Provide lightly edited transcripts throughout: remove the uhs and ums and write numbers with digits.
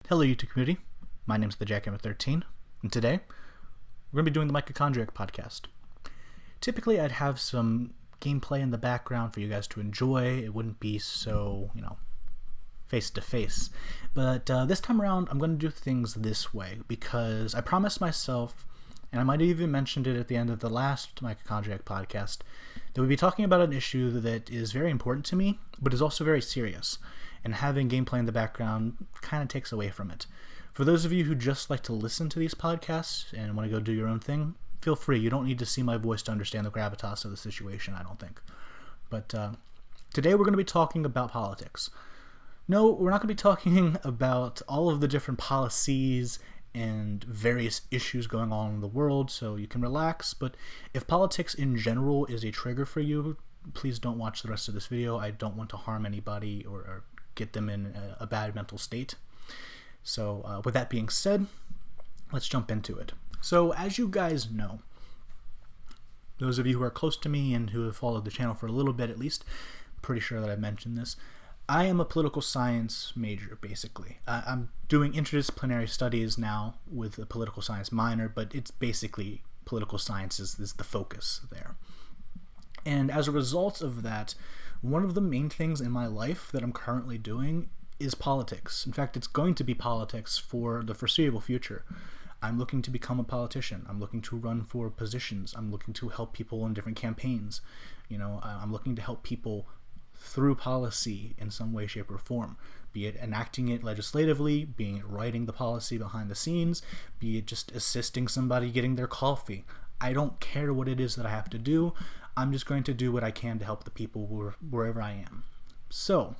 Hello YouTube community, my name's the Jackhammer13, and today we're going to be doing the Mike-ochondriac podcast. Typically I'd have some gameplay in the background for you guys to enjoy. It wouldn't be so, face to face. But this time around I'm going to do things this way because I promised myself, and I might have even mentioned it at the end of the last Mike-ochondriac podcast, that we'd be talking about an issue that is very important to me, but is also very serious. And having gameplay in the background kind of takes away from it. For those of you who just like to listen to these podcasts and want to go do your own thing, feel free. You don't need to see my voice to understand the gravitas of the situation, I don't think. But today we're going to be talking about politics. No, we're not going to be talking about all of the different policies and various issues going on in the world, so you can relax. But if politics in general is a trigger for you, please don't watch the rest of this video. I don't want to harm anybody or get them in a bad mental state. So with that being said, let's jump into it. So as you guys know, those of you who are close to me and who have followed the channel for a little bit at least, pretty sure that I've mentioned this, I am a political science major, basically. I'm doing interdisciplinary studies now with a political science minor, but it's basically political science is the focus there. And as a result of that, one of the main things in my life that I'm currently doing is politics. In fact, it's going to be politics for the foreseeable future. I'm looking to become a politician. I'm looking to run for positions. I'm looking to help people in different campaigns. I'm looking to help people through policy in some way, shape, or form. Be it enacting it legislatively, being it writing the policy behind the scenes, be it just assisting somebody getting their coffee. I don't care what it is that I have to do. I'm just going to do what I can to help the people wherever I am. So,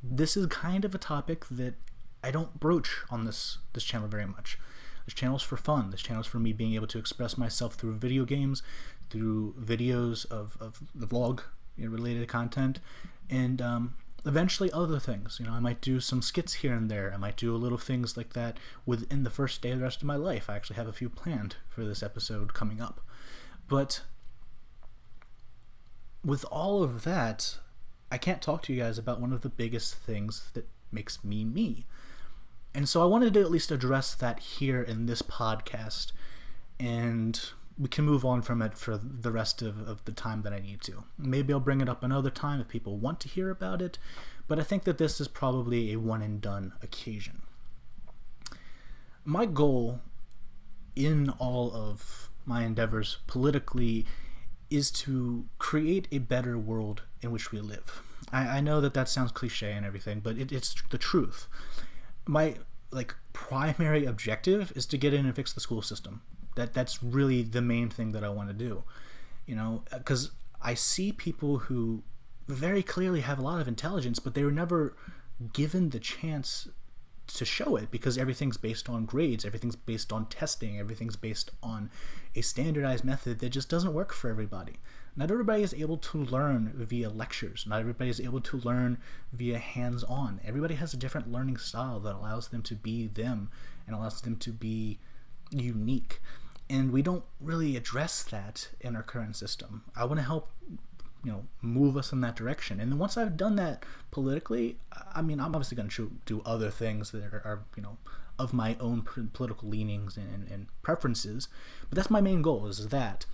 this is kind of a topic that I don't broach on this channel very much. This channel is for fun. This channel is for me being able to express myself through video games, through videos of the vlog related content, and eventually other things. I might do some skits here and there. I might do little things like that within the first day of the rest of my life. I actually have a few planned for this episode coming up. But with all of that, I can't talk to you guys about one of the biggest things that makes me me. And so I wanted to at least address that here in this podcast, and we can move on from it for the rest of the time that I need to. Maybe I'll bring it up another time if people want to hear about it, but I think that this is probably a one and done occasion. My goal in all of my endeavors politically is to create a better world in which we live. I know that sounds cliche and everything, but it's the truth. My primary objective is to get in and fix the school system. That's really the main thing that I want to do. Because I see people who very clearly have a lot of intelligence, but they were never given the chance to show it because everything's based on grades, everything's based on testing, everything's based on a standardized method that just doesn't work for everybody. Not everybody is able to learn via lectures. Not everybody is able to learn via hands-on. Everybody has a different learning style that allows them to be them and allows them to be unique. And we don't really address that in our current system. I want to help move us in that direction. And then once I've done that politically, I'm obviously going to do other things that are of my own political leanings and preferences. But that's my main goal, is that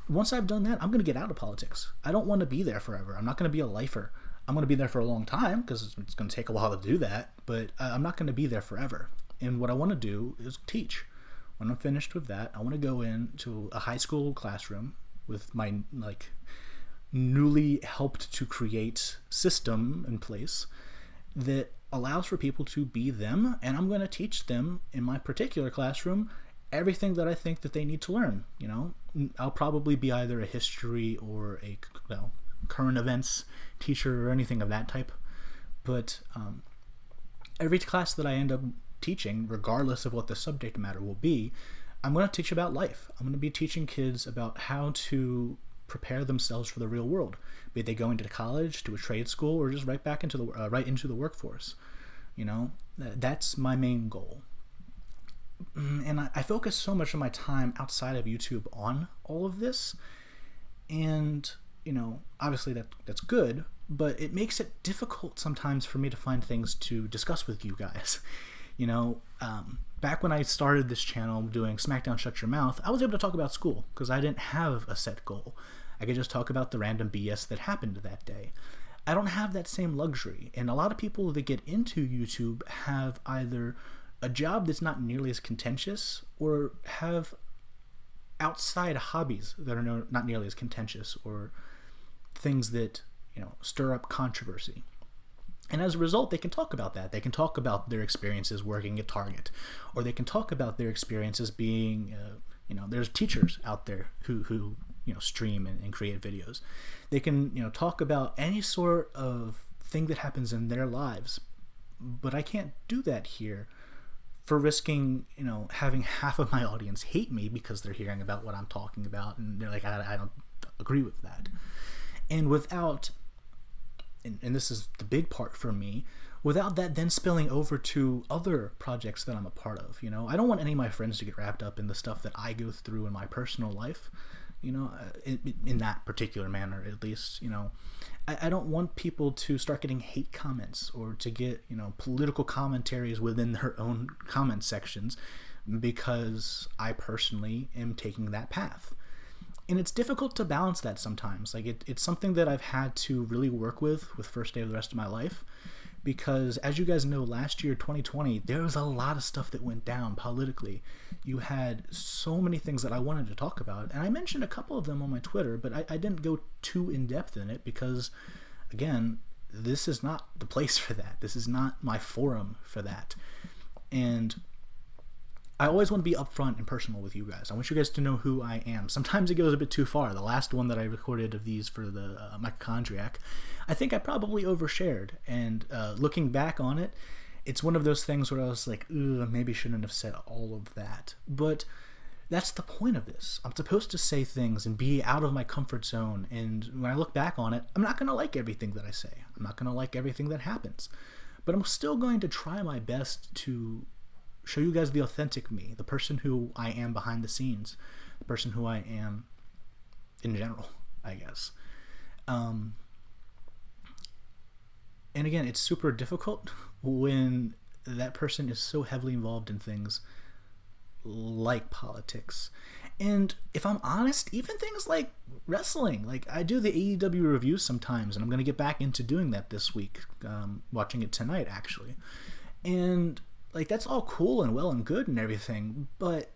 once I've done that, I'm going to get out of politics. I don't want to be there forever. I'm not going to be a lifer. I'm going to be there for a long time because it's going to take a while to do that. But I'm not going to be there forever. And what I want to do is teach. When I'm finished with that, I want to go into a high school classroom with my newly helped to create system in place that allows for people to be them, and I'm going to teach them in my particular classroom everything that I think that they need to learn. I'll probably be either a history or a current events teacher or anything of that type, but every class that I end up teaching, regardless of what the subject matter will be, I'm going to teach about life. I'm going to be teaching kids about how to prepare themselves for the real world, be they going to college, to a trade school, or just right back into the workforce. That's my main goal. And I focus so much of my time outside of YouTube on all of this, and obviously that's good, but it makes it difficult sometimes for me to find things to discuss with you guys. You know, back when I started this channel doing SmackDown Shut Your Mouth, I was able to talk about school because I didn't have a set goal. I could just talk about the random BS that happened that day. I don't have that same luxury, and a lot of people that get into YouTube have either a job that's not nearly as contentious or have outside hobbies that are not nearly as contentious, or things that, you know, stir up controversy. And as a result, they can talk about that. They can talk about their experiences working at Target, or they can talk about their experiences being, you know, there's teachers out there who you know, stream and create videos. They can, you know, talk about any sort of thing that happens in their lives. But I can't do that here for risking, you know, having half of my audience hate me because they're hearing about what I'm talking about and they're like, I don't agree with that. And without, and this is the big part for me, without that then spilling over to other projects that I'm a part of. You know, I don't want any of my friends to get wrapped up in the stuff that I go through in my personal life, you know, in that particular manner, at least. You know, I don't want people to start getting hate comments or to get, you know, political commentaries within their own comment sections because I personally am taking that path. And it's difficult to balance that sometimes. Like, it's something that I've had to really work with First Day of the Rest of My Life, because as you guys know, last year, 2020, there was a lot of stuff that went down politically. You had so many things that I wanted to talk about, and I mentioned a couple of them on my Twitter, but I didn't go too in-depth in it because, again, this is not the place for that. This is not my forum for that. And I always want to be upfront and personal with you guys. I want you guys to know who I am. Sometimes it goes a bit too far. The last one that I recorded of these for the Mike-ochondriac, I think I probably overshared. And looking back on it, it's one of those things where I was like, maybe shouldn't have said all of that. But that's the point of this. I'm supposed to say things and be out of my comfort zone. And when I look back on it, I'm not going to like everything that I say. I'm not going to like everything that happens. But I'm still going to try my best to show you guys the authentic me, the person who I am behind the scenes, the person who I am in general, I guess. And again, it's super difficult when that person is so heavily involved in things like politics. And if I'm honest, even things like wrestling, like I do the AEW reviews sometimes, and I'm going to get back into doing that this week, watching it tonight actually. And like, that's all cool and well and good and everything, but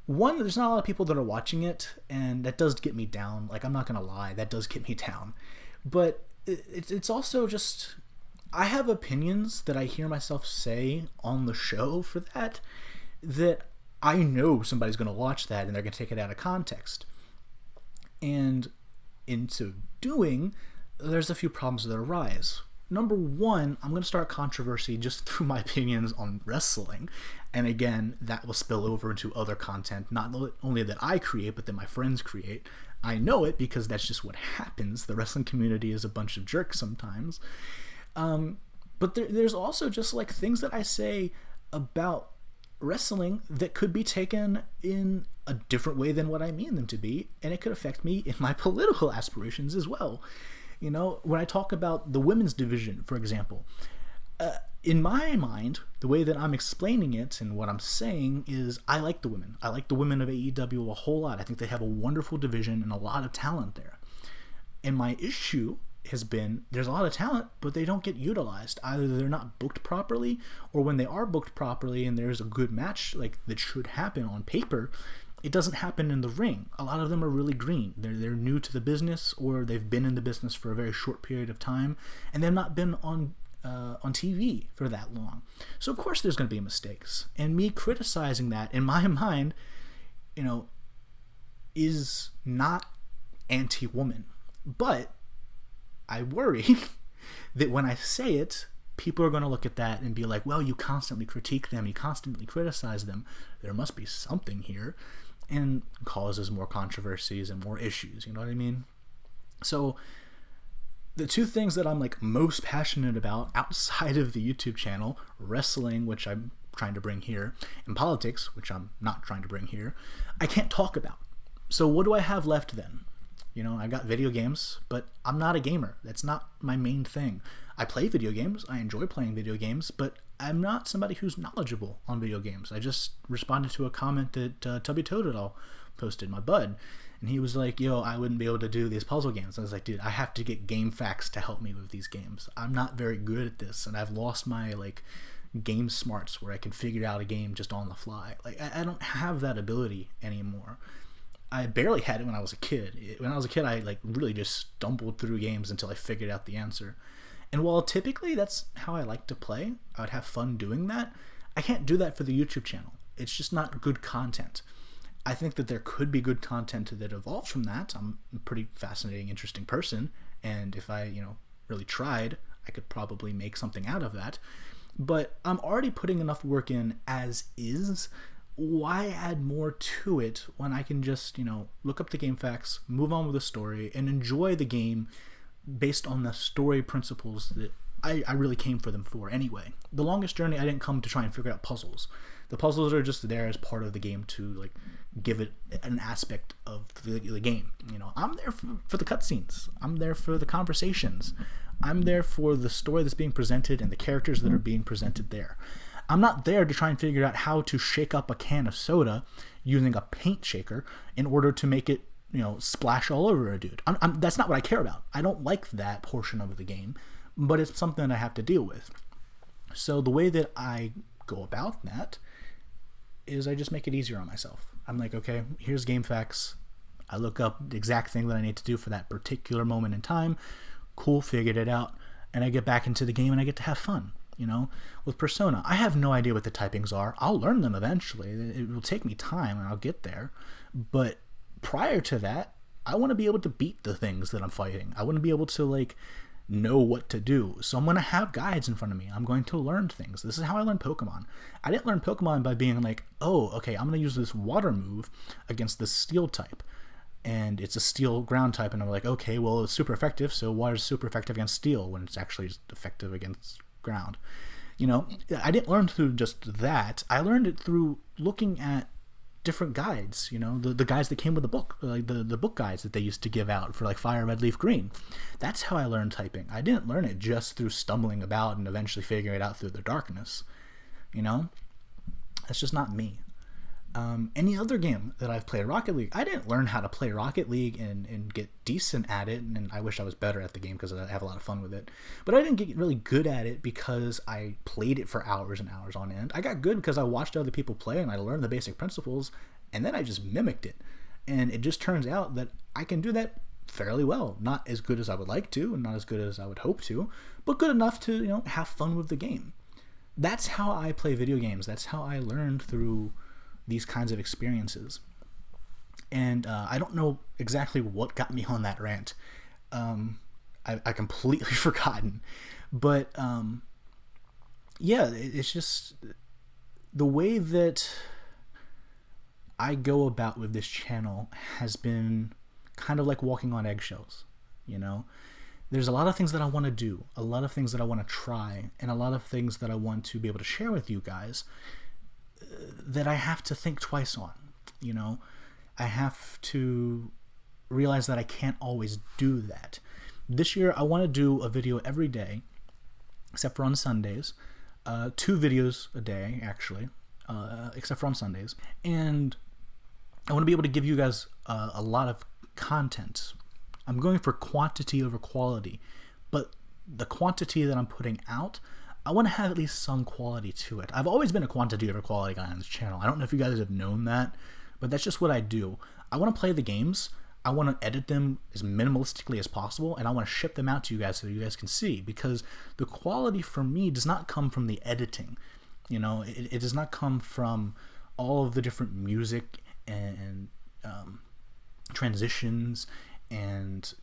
one, there's not a lot of people that are watching it, and that does get me down. Like, I'm not gonna lie, that does get me down. But it's also just, I have opinions that I hear myself say on the show for that I know somebody's gonna watch that and they're gonna take it out of context. And in so doing, there's a few problems that arise. Number one, I'm going to start controversy just through my opinions on wrestling. And again, that will spill over into other content, not only that I create, but that my friends create. I know it because that's just what happens. The wrestling community is a bunch of jerks sometimes. But there's also just like things that I say about wrestling that could be taken in a different way than what I mean them to be. And it could affect me in my political aspirations as well. You know, when I talk about the women's division, for example, in my mind, the way that I'm explaining it and what I'm saying is I like the women. I like the women of AEW a whole lot. I think they have a wonderful division and a lot of talent there. And my issue has been there's a lot of talent, but they don't get utilized. Either they're not booked properly, or when they are booked properly and there's a good match like that should happen on paper, it doesn't happen in the ring. A lot of them are really green. They're new to the business, or they've been in the business for a very short period of time, and they've not been on TV for that long. So of course there's going to be mistakes. And me criticizing that, in my mind, you know, is not anti-woman. But I worry that when I say it, people are going to look at that and be like, well, you constantly critique them, you constantly criticize them. There must be something here. And causes more controversies and more issues, you know what I mean? So the two things that I'm like most passionate about outside of the YouTube channel, wrestling, which I'm trying to bring here, and politics, which I'm not trying to bring here, I can't talk about. So what do I have left then? You know, I got video games, but I'm not a gamer. That's not my main thing. I play video games. I enjoy playing video games, but I'm not somebody who's knowledgeable on video games. I just responded to a comment that Tubby Toadle posted, my bud, and he was like, yo, I wouldn't be able to do these puzzle games. I was like, dude, I have to get game facts to help me with these games. I'm not very good at this, and I've lost my like game smarts where I can figure out a game just on the fly. Like I don't have that ability anymore. I barely had it when I was a kid. When I was a kid, I like really just stumbled through games until I figured out the answer. And while typically that's how I like to play, I would have fun doing that, I can't do that for the YouTube channel. It's just not good content. I think that there could be good content that evolves from that. I'm a pretty fascinating, interesting person, and if I, really tried, I could probably make something out of that. But I'm already putting enough work in as is. Why add more to it when I can just, look up the game facts, move on with the story, and enjoy the game based on the story principles that I really came for them for anyway. The Longest Journey, I didn't come to try and figure out puzzles. The puzzles are just there as part of the game to like give it an aspect of the game. I'm there for the cutscenes. I'm there for the conversations. I'm there for the story that's being presented and the characters that are being presented there. I'm not there to try and figure out how to shake up a can of soda using a paint shaker in order to make it, splash all over a dude. That's not what I care about. I don't like that portion of the game, but it's something I have to deal with. So the way that I go about that is I just make it easier on myself. I'm like, okay, here's game facts. I look up the exact thing that I need to do for that particular moment in time. Cool, figured it out. And I get back into the game and I get to have fun. With Persona, I have no idea what the typings are. I'll learn them eventually. It will take me time and I'll get there. But prior to that, I want to be able to beat the things that I'm fighting. I want to be able to know what to do. So I'm going to have guides in front of me. I'm going to learn things. This is how I learned Pokemon. I didn't learn Pokemon by being like, oh, okay, I'm going to use this water move against this steel type. And it's a steel ground type. And I'm like, okay, well, it's super effective. So water is super effective against steel when it's actually just effective against ground. I didn't learn through just that. I learned it through looking at different guides, the guides that came with the book, like the book guides that they used to give out for like Fire Red Leaf Green. That's how I learned typing. I didn't learn it just through stumbling about and eventually figuring it out through the darkness. That's just not me. Any other game that I've played, Rocket League, I didn't learn how to play Rocket League and get decent at it, and I wish I was better at the game because I have a lot of fun with it. But I didn't get really good at it because I played it for hours and hours on end. I got good because I watched other people play and I learned the basic principles, and then I just mimicked it. And it just turns out that I can do that fairly well. Not as good as I would like to, and not as good as I would hope to, but good enough to, have fun with the game. That's how I play video games. That's how I learned through these kinds of experiences. And I don't know exactly what got me on that rant. I completely forgotten. But it's just the way that I go about with this channel has been kind of like walking on eggshells. There's a lot of things that I want to do, a lot of things that I want to try, and a lot of things that I want to be able to share with you guys that I have to think twice on. I have to realize that I can't always do that. This year I want to do a video every day except for on Sundays, 2 videos a day actually, except for on Sundays, and I want to be able to give you guys a lot of content. I'm going for quantity over quality, but the quantity that I'm putting out, I want to have at least some quality to it. I've always been a quantity over quality guy on this channel. I don't know if you guys have known that, but that's just what I do. I want to play the games. I want to edit them as minimalistically as possible, and I want to ship them out to you guys so you guys can see, because the quality for me does not come from the editing. It does not come from all of the different music and transitions and,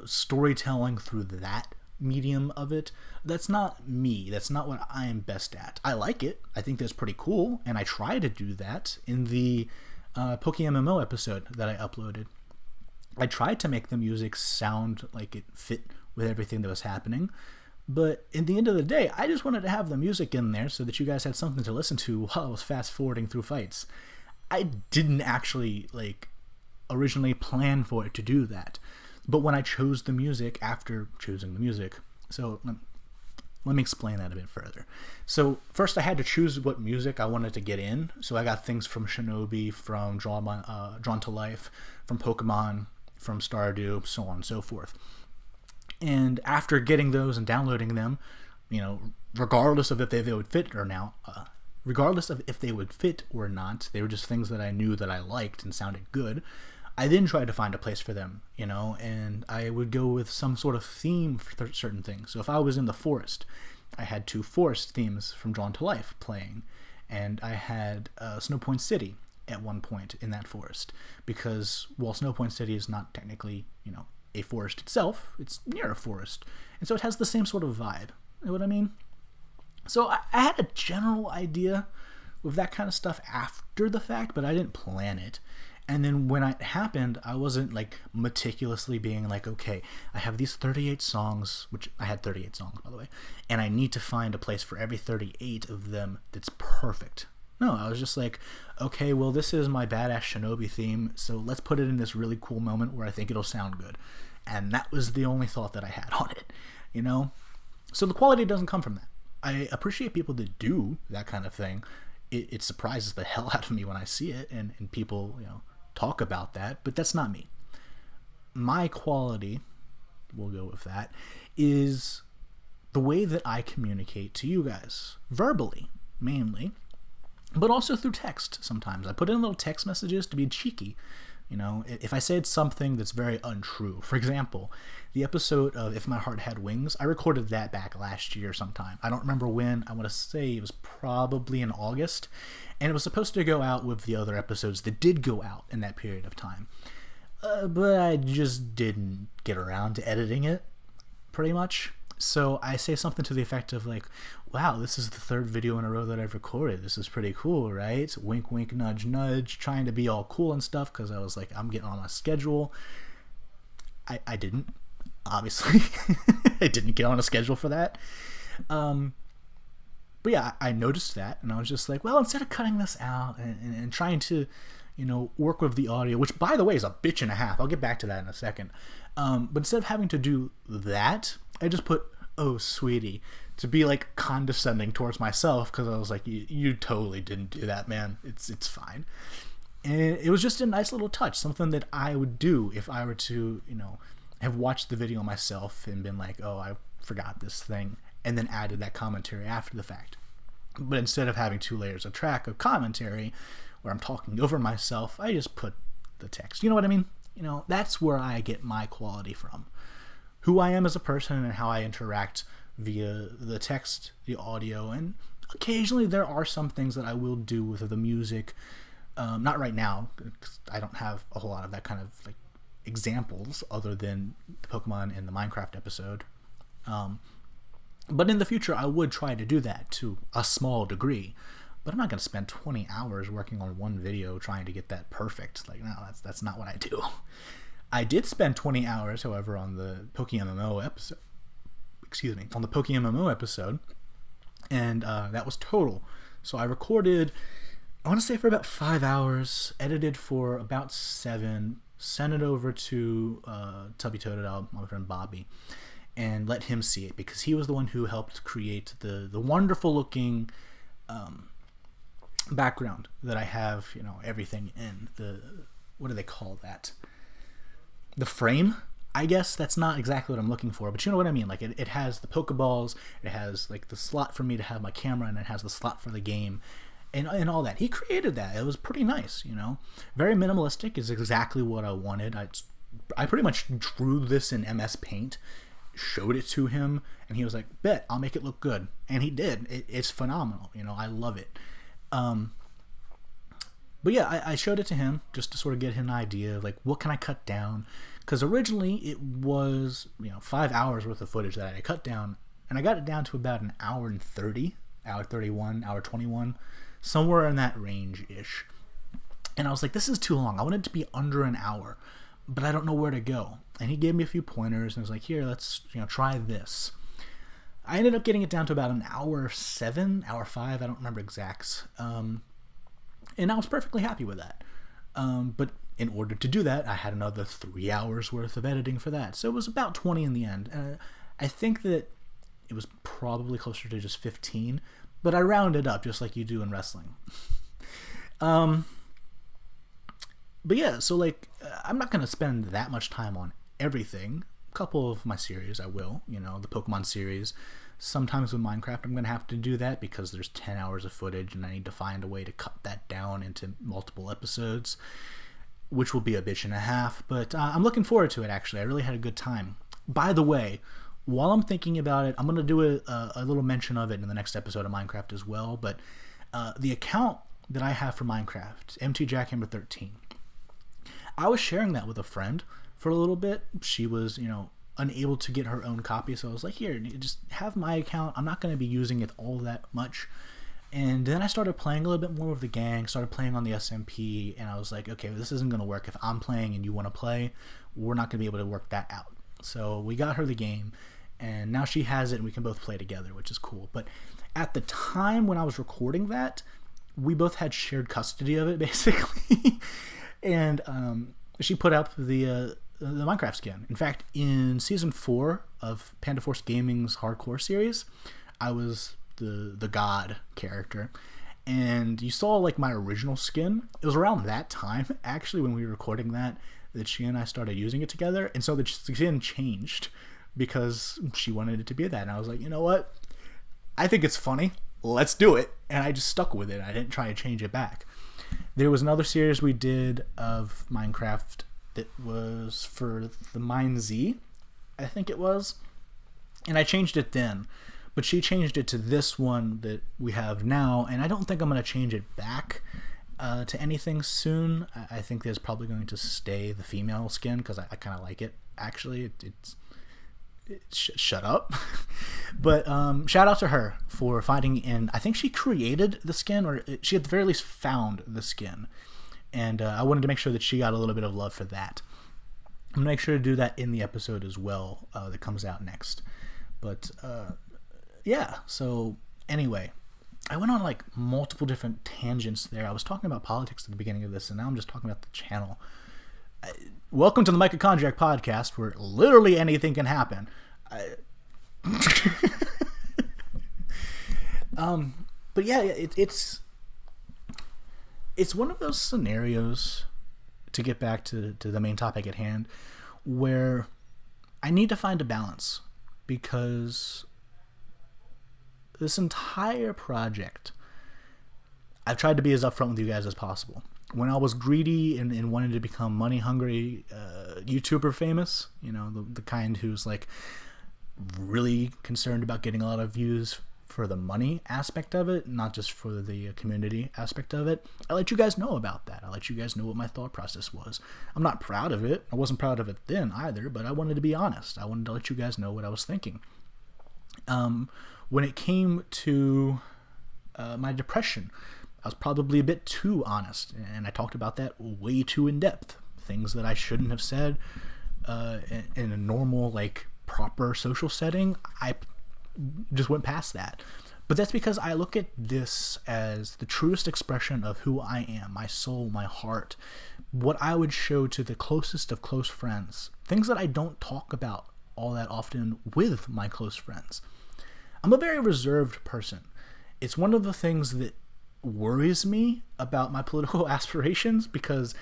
storytelling through that medium of it. That's not me. That's not what I am best at. I like it. I think that's pretty cool, and I try to do that in the PokeMMO episode that I uploaded. I tried to make the music sound like it fit with everything that was happening, but in the end of the day, I just wanted to have the music in there so that you guys had something to listen to while I was fast forwarding through fights. I didn't actually originally plan for it to do that. But when I chose the music after choosing the music, so let me explain that a bit further. So first I had to choose what music I wanted to get in. So I got things from Shinobi, from Drawn to Life, from Pokemon, from Stardew, so on and so forth. And after getting those and downloading them, regardless of if they would fit or not, regardless of if they would fit or not, they were just things that I knew that I liked and sounded good. I then tried to find a place for them, and I would go with some sort of theme for certain things. So if I was in the forest, I had 2 forest themes from Drawn to Life playing, and I had Snow Point City at one point in that forest, because while Snow Point City is not technically, a forest itself, it's near a forest, and so it has the same sort of vibe. You know what I mean? So I had a general idea of that kind of stuff after the fact, but I didn't plan it. And then when it happened, I wasn't like meticulously being like, okay, I have these 38 songs, which I had 38 songs, by the way, and I need to find a place for every 38 of them that's perfect. No, I was just like, okay, well, this is my badass Shinobi theme, so let's put it in this really cool moment where I think it'll sound good. And that was the only thought that I had on it, So the quality doesn't come from that. I appreciate people that do that kind of thing. It surprises the hell out of me when I see it, and people, talk about that, but that's not me. My quality, we'll go with that, is the way that I communicate to you guys, verbally, mainly, but also through text sometimes. I put in little text messages to be cheeky. If I said something that's very untrue, for example, the episode of If My Heart Had Wings, I recorded that back last year sometime. I don't remember when. I want to say it was probably in August, and it was supposed to go out with the other episodes that did go out in that period of time. But I just didn't get around to editing it, pretty much. So I say something to the effect of like, wow, this is the 3rd video in a row that I've recorded. This is pretty cool, right? Wink, wink, nudge, nudge, trying to be all cool and stuff, because I was like, I'm getting on my schedule. I didn't, obviously. I didn't get on a schedule for that. But yeah, I noticed that, and I was just like, well, instead of cutting this out and trying to, work with the audio, which, by the way, is a bitch and a half. I'll get back to that in a second. But instead of having to do that, I just put, oh, sweetie, to be like condescending towards myself, because I was like, you totally didn't do that, man. It's fine. And it was just a nice little touch, something that I would do if I were to, have watched the video myself and been like, oh, I forgot this thing, and then added that commentary after the fact. But instead of having 2 layers of track of commentary where I'm talking over myself, I just put the text. You know what I mean? That's where I get my quality from. Who I am as a person and how I interact via the text, the audio, and occasionally there are some things that I will do with the music. Not right now, because I don't have a whole lot of that kind of like examples other than the Pokemon and the Minecraft episode. But in the future, I would try to do that to a small degree. But I'm not going to spend 20 hours working on one video trying to get that perfect. Like, no, that's not what I do. I did spend 20 hours, however, on the PokeMMO episode. On the PokeMMO episode, and that was total. So I recorded, I want to say for about 5 hours, edited for about 7, sent it over to Tubby Totodile, my friend Bobby, and let him see it, because he was the one who helped create the wonderful looking background that I have, everything in. What do they call that? The frame? I guess that's not exactly what I'm looking for, but you know what I mean. Like it has the Pokeballs, it has like the slot for me to have my camera, and it has the slot for the game, and all that. He created that. It was pretty nice, Very minimalistic is exactly what I wanted. I pretty much drew this in MS Paint, showed it to him, and he was like, bet, I'll make it look good. And he did. It's phenomenal. I love it. But yeah, I showed it to him just to sort of get him an idea of like, what can I cut down? Because originally it was 5 hours worth of footage that I cut down, and I got it down to about an hour and 30, hour 31, hour 21, somewhere in that range-ish. And I was like, this is too long. I want it to be under an hour, but I don't know where to go. And he gave me a few pointers and was like, here, let's try this. I ended up getting it down to about an hour 7, hour 5, I don't remember exacts. And I was perfectly happy with that. But in order to do that, I had another 3 hours worth of editing for that. So it was about 20 in the end. I think that it was probably closer to just 15, but I rounded up just like you do in wrestling. But yeah, so like, I'm not going to spend that much time on everything. A couple of my series I will, the Pokemon series. Sometimes with Minecraft I'm going to have to do that because there's 10 hours of footage and I need to find a way to cut that down into multiple episodes, which will be a bitch and a half, but I'm looking forward to it actually. I really had a good time. By the way, while I'm thinking about it, I'm going to do a little mention of it in the next episode of Minecraft as well, but the account that I have for Minecraft, MTJackhammer13, I was sharing that with a friend for a little bit. She was, unable to get her own copy, so I was like, here, just have my account. I'm not going to be using it all that much. And then I started playing a little bit more with the gang, started playing on the SMP, and I was like, okay, this isn't going to work. If I'm playing and you want to play, we're not going to be able to work that out. So we got her the game, and now she has it, and we can both play together, which is cool. But at the time when I was recording that, we both had shared custody of it, basically. And she put up the Minecraft skin. In fact, in Season 4 of Panda Force Gaming's Hardcore series, I was the god character. And you saw, like, my original skin. It was around that time, actually, when we were recording that she and I started using it together. And so the skin changed because she wanted it to be that. And I was like, you know what? I think it's funny. Let's do it. And I just stuck with it. I didn't try to change it back. There was another series we did of Minecraft that was for the Mine Z, I think it was. And I changed it then. But she changed it to this one that we have now. And I don't think I'm going to change it back to anything soon. I think there's probably going to stay the female skin because I kind of like it. Actually, shut up. But shout out to her for finding in, I think she created the skin, or she at the very least found the skin, and I wanted to make sure that she got a little bit of love for that. I'm gonna make sure to do that in the episode as well that comes out next. But yeah, so anyway, I went on like multiple different tangents there. I was talking about politics at the beginning of this, and now I'm just talking about the channel. Welcome to the Mike-ochondriac podcast, where literally anything can happen. But yeah, it's one of those scenarios, to get back to the main topic at hand, where I need to find a balance, because this entire project, I've tried to be as upfront with you guys as possible. When I was greedy and wanted to become money-hungry YouTuber famous, the kind who's like really concerned about getting a lot of views for the money aspect of it, not just for the community aspect of it, I let you guys know about that. I let you guys know what my thought process was. I'm not proud of it. I wasn't proud of it then either, but I wanted to be honest. I wanted to let you guys know what I was thinking. When it came to my depression, I was probably a bit too honest, and I talked about that way too in depth. Things that I shouldn't have said in a normal, like, proper social setting. I just went past that. But that's because I look at this as the truest expression of who I am, my soul, my heart, what I would show to the closest of close friends, things that I don't talk about all that often with my close friends. I'm a very reserved person. It's one of the things that worries me about my political aspirations, because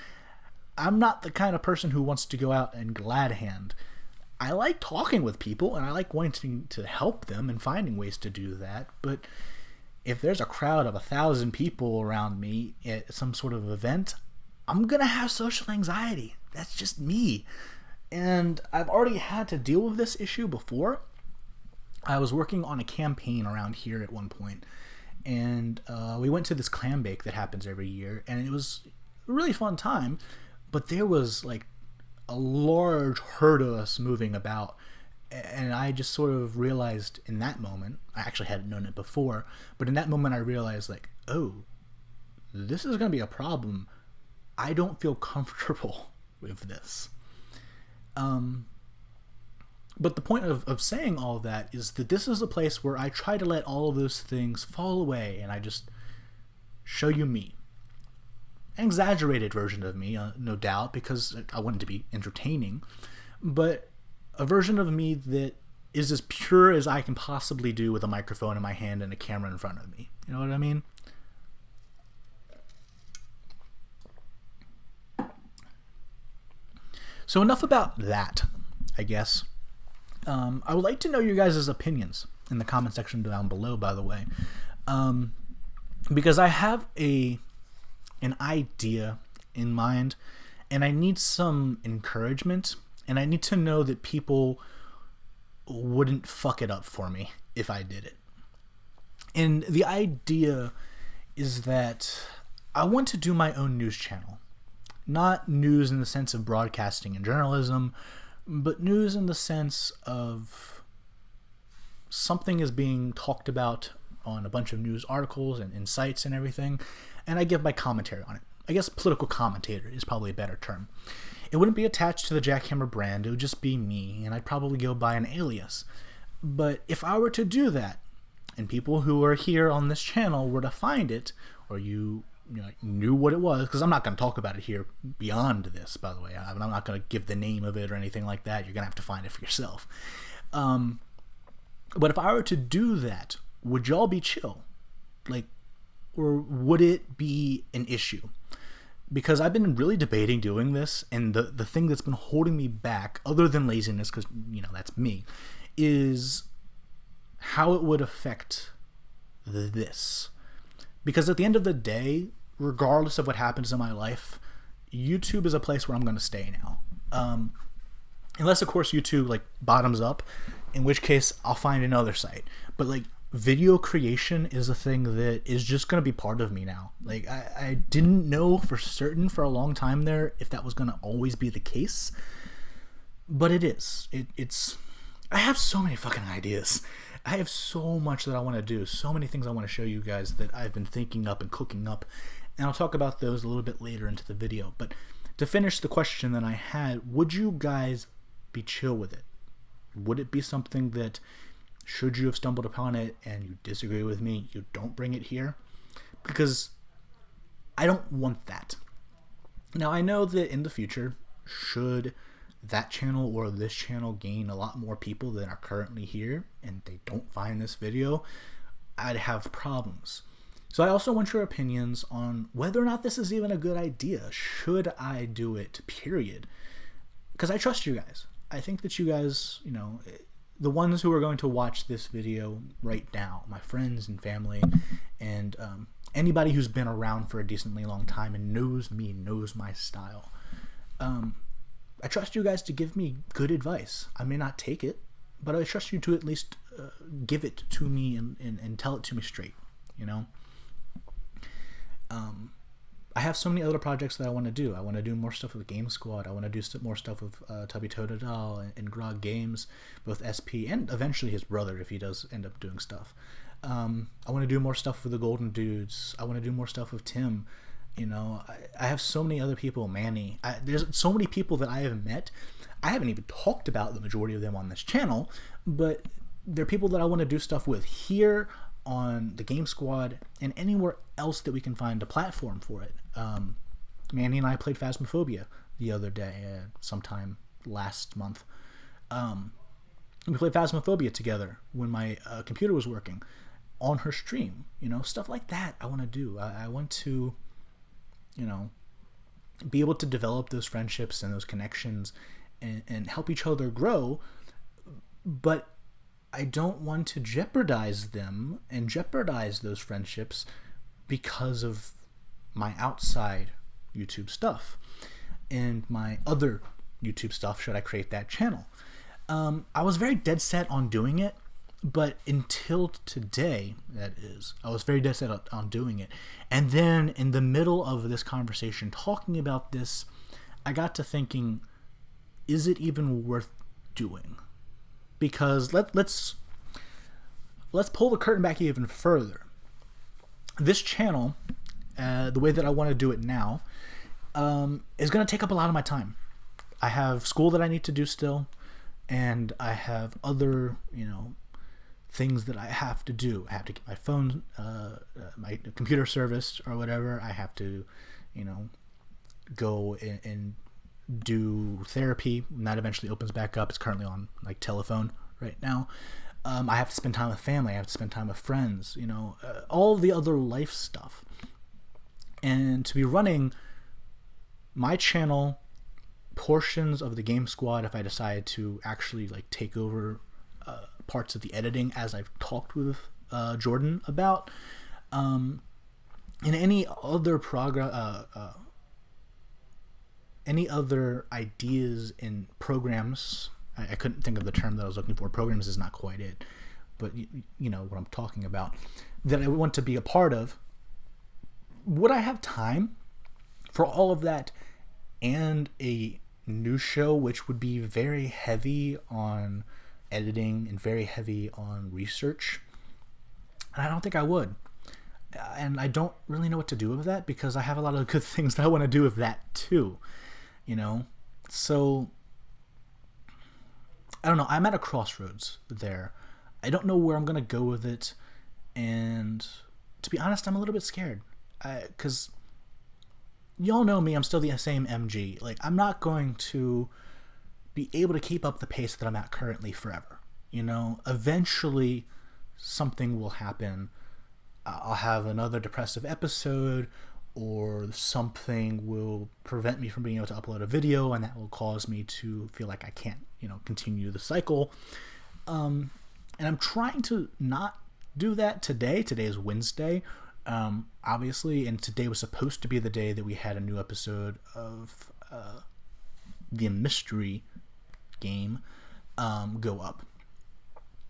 I'm not the kind of person who wants to go out and glad hand. I like talking with people, and I like wanting to help them and finding ways to do that, but if there's a crowd of 1,000 people around me at some sort of event, I'm gonna have social anxiety. That's just me. And I've already had to deal with this issue before. I was working on a campaign around here at one point, and we went to this clam bake that happens every year, and it was a really fun time, but there was like a large herd of us moving about, and I just sort of realized in that moment, I actually hadn't known it before, but in that moment I realized, like, oh, this is going to be a problem. I don't feel comfortable with this. But the point of saying all that is that this is a place where I try to let all of those things fall away, and I just show you me. an exaggerated version of me, no doubt, because I want it to be entertaining, but a version of me that is as pure as I can possibly do with a microphone in my hand and a camera in front of me. You know what I mean? So enough about that, I guess. I would like to know your guys' opinions in the comment section down below, by the way. Because I have an idea in mind, and I need some encouragement, and I need to know that people wouldn't fuck it up for me if I did it. And the idea is that I want to do my own news channel. Not news in the sense of broadcasting and journalism, but news in the sense of something is being talked about on a bunch of news articles and sites and everything, and I give my commentary on it. I guess political commentator is probably a better term. It wouldn't be attached to the Jackhammer brand, it would just be me, and I'd probably go by an alias. But if I were to do that, and people who are here on this channel were to find it, or you knew what it was, because I'm not going to talk about it here beyond this, by the way. I'm not going to give the name of it or anything like that. You're going to have to find it for yourself. But if I were to do that, would y'all be chill? Like, or would it be an issue? Because I've been really debating doing this, and the thing that's been holding me back, other than laziness, because, that's me, is how it would affect this. Because at the end of the day, regardless of what happens in my life, YouTube is a place where I'm going to stay now. Unless, of course, YouTube, bottoms up, in which case I'll find another site. But, video creation is a thing that is just going to be part of me now. I didn't know for certain for a long time there if that was going to always be the case. But it is. It's... I have so many fucking ideas. I have so much that I want to do, so many things I want to show you guys that I've been thinking up and cooking up, and I'll talk about those a little bit later into the video. But to finish the question that I had, would you guys be chill with it? Would it be something that, should you have stumbled upon it and you disagree with me, you don't bring it here? Because I don't want that. Now, I know that in the future, should that channel or this channel gain a lot more people than are currently here and they don't find this video, I'd have problems. So I also want your opinions on whether or not this is even a good idea. Should I do it, period? Because I trust you guys. I think that you guys, the ones who are going to watch this video right now, my friends and family, and anybody who's been around for a decently long time and knows me, knows my style, I trust you guys to give me good advice. I may not take it, but I trust you to at least give it to me and tell it to me straight, I have so many other projects that I want to do. I want to do more stuff with Game Squad. I want to do more stuff with Tubby Totodal and Grog Games, both SP and eventually his brother if he does end up doing stuff. I want to do more stuff with the Golden Dudes. I want to do more stuff with Tim. I have so many other people, Manny. There's so many people that I have met. I haven't even talked about the majority of them on this channel, but they're people that I want to do stuff with here on the Game Squad and anywhere else that we can find a platform for it. Manny and I played Phasmophobia the other day, sometime last month. We played Phasmophobia together when my computer was working on her stream. Stuff like that I want to do. I want to, be able to develop those friendships and those connections and help each other grow, but I don't want to jeopardize them and jeopardize those friendships because of my outside YouTube stuff and my other YouTube stuff should I create that channel. I was very dead set on doing it, but until today, that is, I was very dead set on doing it. And then in the middle of this conversation talking about this, I got to thinking, is it even worth doing? Because let's pull the curtain back even further. This channel, the way that I want to do it now, is going to take up a lot of my time. I have school that I need to do still, and I have other, things that I have to do. I have to get my phone, my computer serviced or whatever. I have to, go and do therapy, and that eventually opens back up. It's currently on like telephone right now. I have to spend time with family. I have to spend time with friends. All the other life stuff, and to be running my channel, portions of the Game Squad, if I decide to actually like take over parts of the editing, as I've talked with Jordan about, and any other any other ideas in programs. I couldn't think of the term that I was looking for. Programs is not quite it, but you know what I'm talking about, that I want to be a part of. Would I have time for all of that and a new show which would be very heavy on editing and very heavy on research? And I don't think I would. And I don't really know what to do with that, because I have a lot of good things that I want to do with that too. So I don't know. I'm at a crossroads there. I don't know where I'm going to go with it. And to be honest, I'm a little bit scared. Because y'all know me, I'm still the same MG. Like, I'm not going to be able to keep up the pace that I'm at currently forever. Eventually something will happen. I'll have another depressive episode, or something will prevent me from being able to upload a video, and that will cause me to feel like I can't, continue the cycle. And I'm trying to not do that today. Today is Wednesday, obviously, and today was supposed to be the day that we had a new episode of the mystery game go up.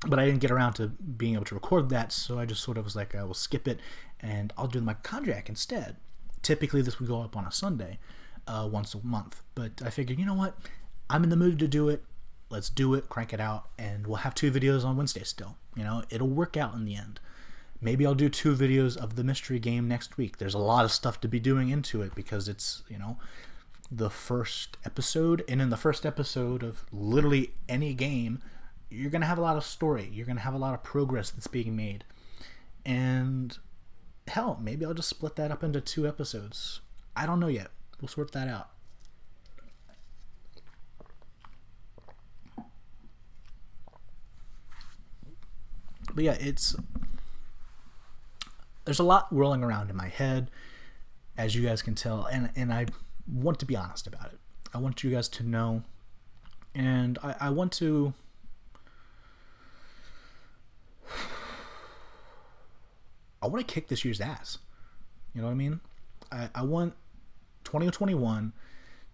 But I didn't get around to being able to record that, so I just sort of was like, I will skip it, and I'll do the Mike-ochondriac instead. Typically, this would go up on a Sunday, once a month. But I figured, you know what? I'm in the mood to do it. Let's do it, crank it out, and we'll have 2 videos on Wednesday still. It'll work out in the end. Maybe I'll do 2 videos of the mystery game next week. There's a lot of stuff to be doing into it, because it's, the first episode. And in the first episode of literally any game, you're going to have a lot of story. You're going to have a lot of progress that's being made. And hell, maybe I'll just split that up into 2 episodes. I don't know yet. We'll sort that out. But yeah, there's a lot whirling around in my head, as you guys can tell, and I want to be honest about it. I want you guys to know, and I want to kick this year's ass. You know what I mean? I want 2021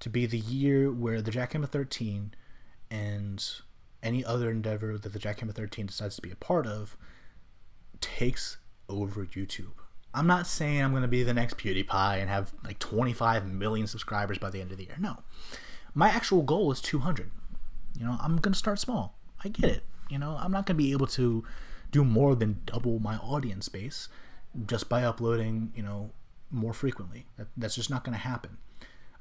to be the year where the Jackhammer 13 and any other endeavor that the Jackhammer 13 decides to be a part of takes over YouTube. I'm not saying I'm going to be the next PewDiePie and have like 25 million subscribers by the end of the year. No. My actual goal is 200. I'm going to start small. I get it. I'm not going to be able to do more than double my audience base just by uploading, more frequently. That's just not going to happen.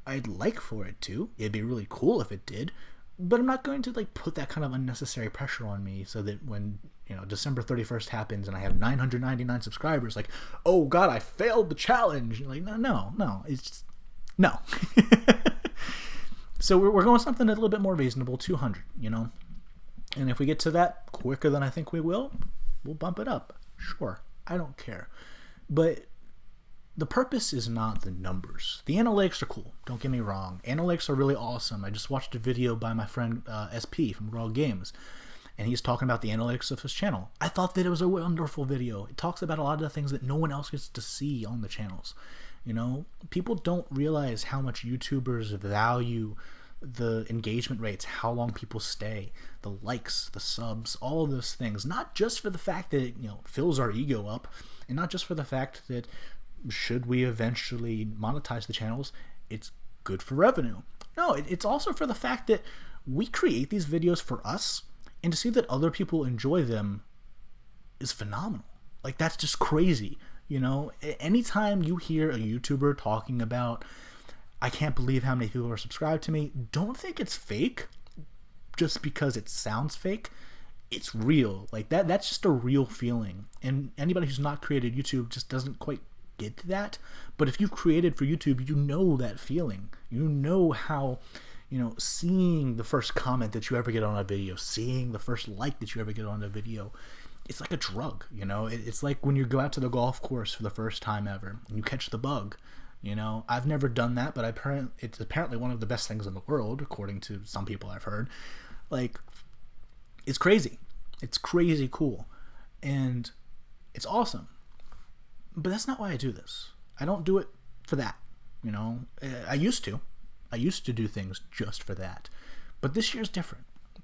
I'd like for it to. It'd be really cool if it did, but I'm not going to put that kind of unnecessary pressure on me so that when, December 31st happens and I have 999 subscribers, like, oh God, I failed the challenge. No, it's just, no. So we're going something a little bit more reasonable, 200, and if we get to that quicker than I think we will, we'll bump it up. Sure. I don't care. But the purpose is not the numbers. The analytics are cool. Don't get me wrong. Analytics are really awesome. I just watched a video by my friend SP from Raw Games, and he's talking about the analytics of his channel. I thought that it was a wonderful video. It talks about a lot of the things that no one else gets to see on the channels. People don't realize how much YouTubers value the engagement rates, how long people stay, the likes, the subs, all of those things. Not just for the fact that it, fills our ego up, and not just for the fact that should we eventually monetize the channels, it's good for revenue. No, it's also for the fact that we create these videos for us, and to see that other people enjoy them is phenomenal. That's just crazy. Anytime you hear a YouTuber talking about, I can't believe how many people are subscribed to me, don't think it's fake just because it sounds fake. It's real. That's just a real feeling. And anybody who's not created YouTube just doesn't quite get that. But if you've created for YouTube, you know that feeling. You know how, seeing the first comment that you ever get on a video, seeing the first like that you ever get on a video, it's like a drug, It's like when you go out to the golf course for the first time ever and you catch the bug. I've never done that, but it's apparently one of the best things in the world, according to some people I've heard. Like, it's crazy. It's crazy cool. And it's awesome. But that's not why I do this. I don't do it for that. I used to. I used to do things just for that. But this year's different.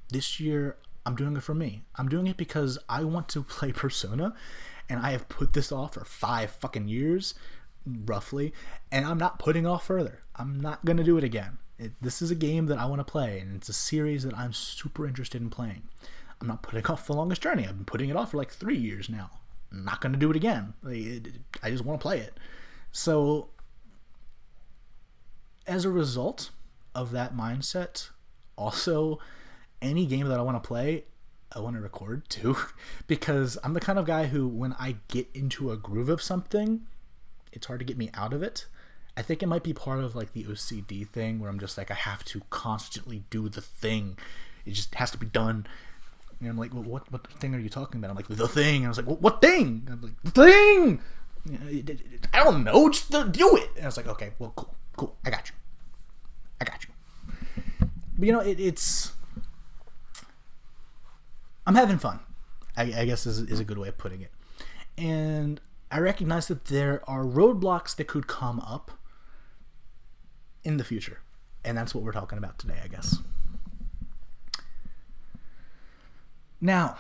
This year, I'm doing it for me. I'm doing it because I want to play Persona, and I have put this off for 5 fucking years, roughly, and I'm not putting off further. I'm not going to do it again. This is a game that I want to play, and it's a series that I'm super interested in playing. I'm not putting off The Longest Journey. I've been putting it off for like 3 years now. I'm not going to do it again. I just want to play it. So, as a result of that mindset, also, any game that I want to play, I want to record too, because I'm the kind of guy who, when I get into a groove of something, it's hard to get me out of it. I think it might be part of like the OCD thing where I'm just like, I have to constantly do the thing. It just has to be done. And I'm like, well, what thing are you talking about? I'm like, the thing. And I was like, well, what thing? I'm like, the thing. I don't know. Just do it. And I was like, okay, well, cool. I got you. But it's. I'm having fun, I guess is a good way of putting it. And I recognize that there are roadblocks that could come up in the future. And that's what we're talking about today, I guess. Now,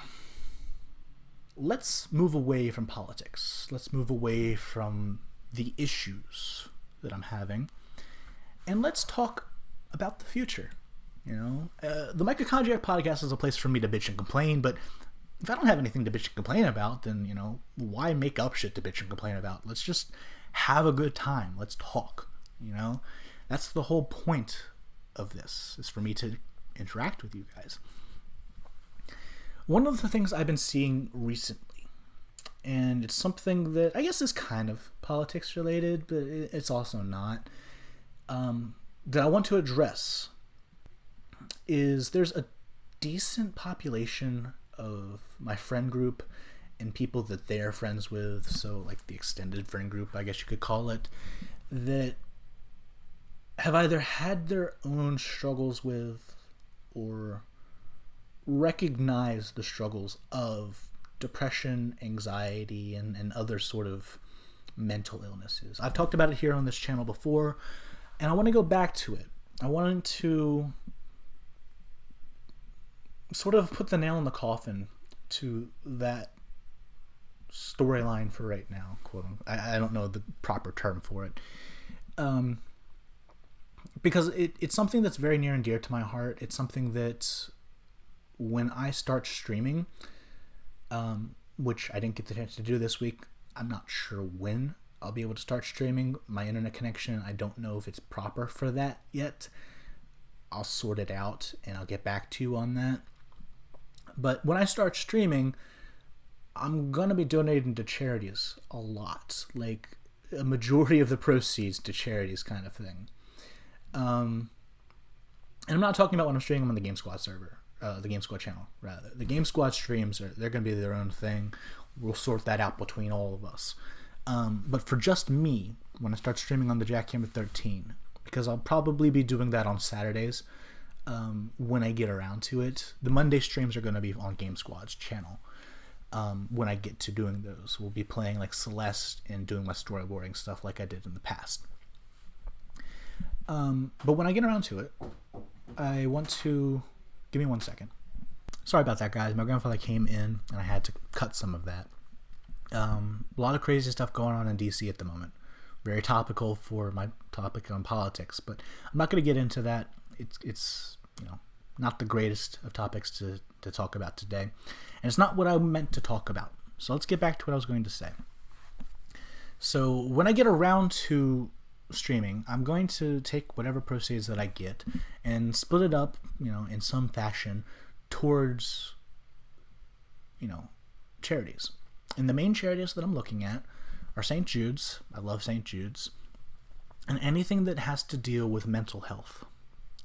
let's move away from politics. Let's move away from the issues that I'm having. And let's talk about the future. The Mike-ochondriac podcast is a place for me to bitch and complain, but if I don't have anything to bitch and complain about, then, why make up shit to bitch and complain about? Let's just have a good time. Let's talk, That's the whole point of this, is for me to interact with you guys. One of the things I've been seeing recently, and it's something that I guess is kind of politics related, but it's also not, that I want to address, is there's a decent population of my friend group and people that they're friends with, so like the extended friend group, I guess you could call it, that have either had their own struggles with or recognize the struggles of depression, anxiety, and other sort of mental illnesses. I've talked about it here on this channel before, and I want to go back to it. I wanted to sort of put the nail in the coffin to that storyline for right now, quote unquote. I don't know the proper term for it. Because it's something that's very near and dear to my heart. It's something that when I start streaming, which I didn't get the chance to do this week, I'm not sure when I'll be able to start streaming. My internet connection, I don't know if it's proper for that yet. I'll sort it out and I'll get back to you on that. But when I start streaming, I'm going to be donating to charities a lot. Like a majority of the proceeds to charities kind of thing. And I'm not talking about when I'm streaming on the Game Squad server. The Game Squad channel, rather. The Game Squad streams, they're going to be their own thing. We'll sort that out between all of us. But for just me, when I start streaming on the Jackhammer 13, because I'll probably be doing that on Saturdays when I get around to it. The Monday streams are going to be on Game Squad's channel. When I get to doing those, we'll be playing like Celeste and doing my storyboarding stuff like I did in the past. But when I get around to it, I want to... Give me 1 second. Sorry about that, guys. My grandfather came in, and I had to cut some of that. A lot of crazy stuff going on in DC at the moment. Very topical for my topic on politics, but I'm not going to get into that. It's not the greatest of topics to talk about today, and it's not what I meant to talk about. So let's get back to what I was going to say. So when I get around to streaming, I'm going to take whatever proceeds that I get and split it up, in some fashion towards, charities. And the main charities that I'm looking at are St. Jude's. I love St. Jude's. And anything that has to deal with mental health.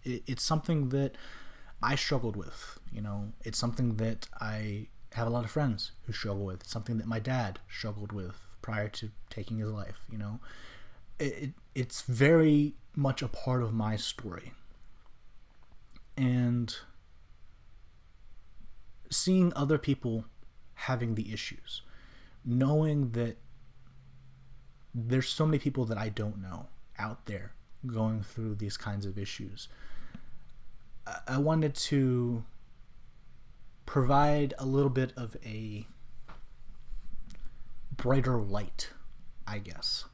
It's something that I struggled with. It's something that I have a lot of friends who struggle with. It's something that my dad struggled with prior to taking his life. It's very much a part of my story. And seeing other people having the issues, knowing that there's so many people that I don't know out there going through these kinds of issues, I wanted to provide a little bit of a brighter light, I guess.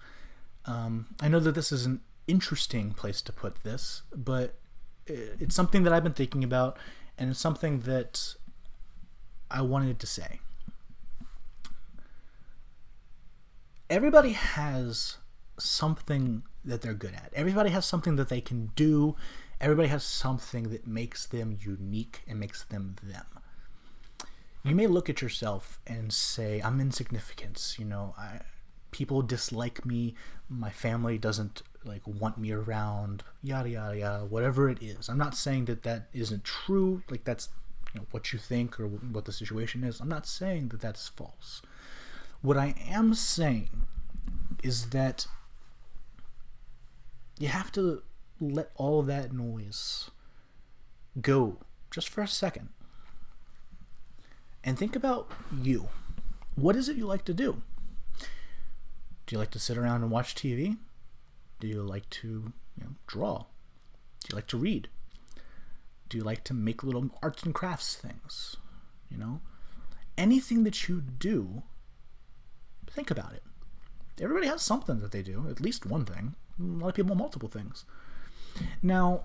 I know that this is an interesting place to put this, but it's something that I've been thinking about, and it's something that I wanted to say. Everybody has something that they're good at. Everybody has something that they can do. Everybody has something that makes them unique and makes them them. You may look at yourself and say, I'm insignificant. People dislike me. My family doesn't want me around. Yada yada yada. Whatever it is. I'm not saying that isn't true. That's what you think or what the situation is. I'm not saying that that's false. What I am saying is that you have to let all of that noise go just for a second and think about you. What is it you like to do? Do you like to sit around and watch TV? Do you like to draw? Do you like to read? Do you like to make little arts and crafts things? Anything that you do, think about it. Everybody has something that they do, at least one thing. A lot of people multiple things. Now,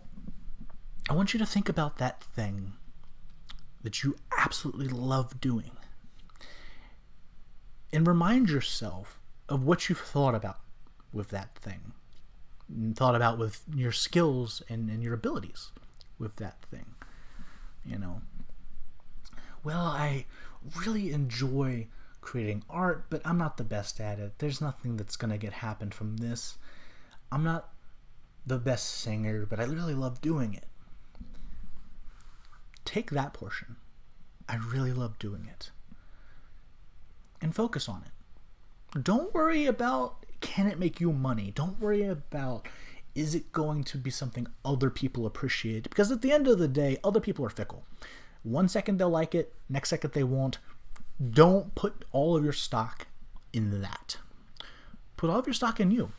I want you to think about that thing that you absolutely love doing. And remind yourself of what you've thought about with that thing. Thought about with your skills and your abilities with that thing. Well, I really enjoy creating art, but I'm not the best at it. There's nothing that's going to happen from this. I'm not the best singer, but I really love doing it. Take that portion. I really love doing it. And focus on it. Don't worry about, can it make you money? Don't worry about, is it going to be something other people appreciate? Because at the end of the day, other people are fickle. One second they'll like it, next second they won't. Don't put all of your stock in that. Put all of your stock in you.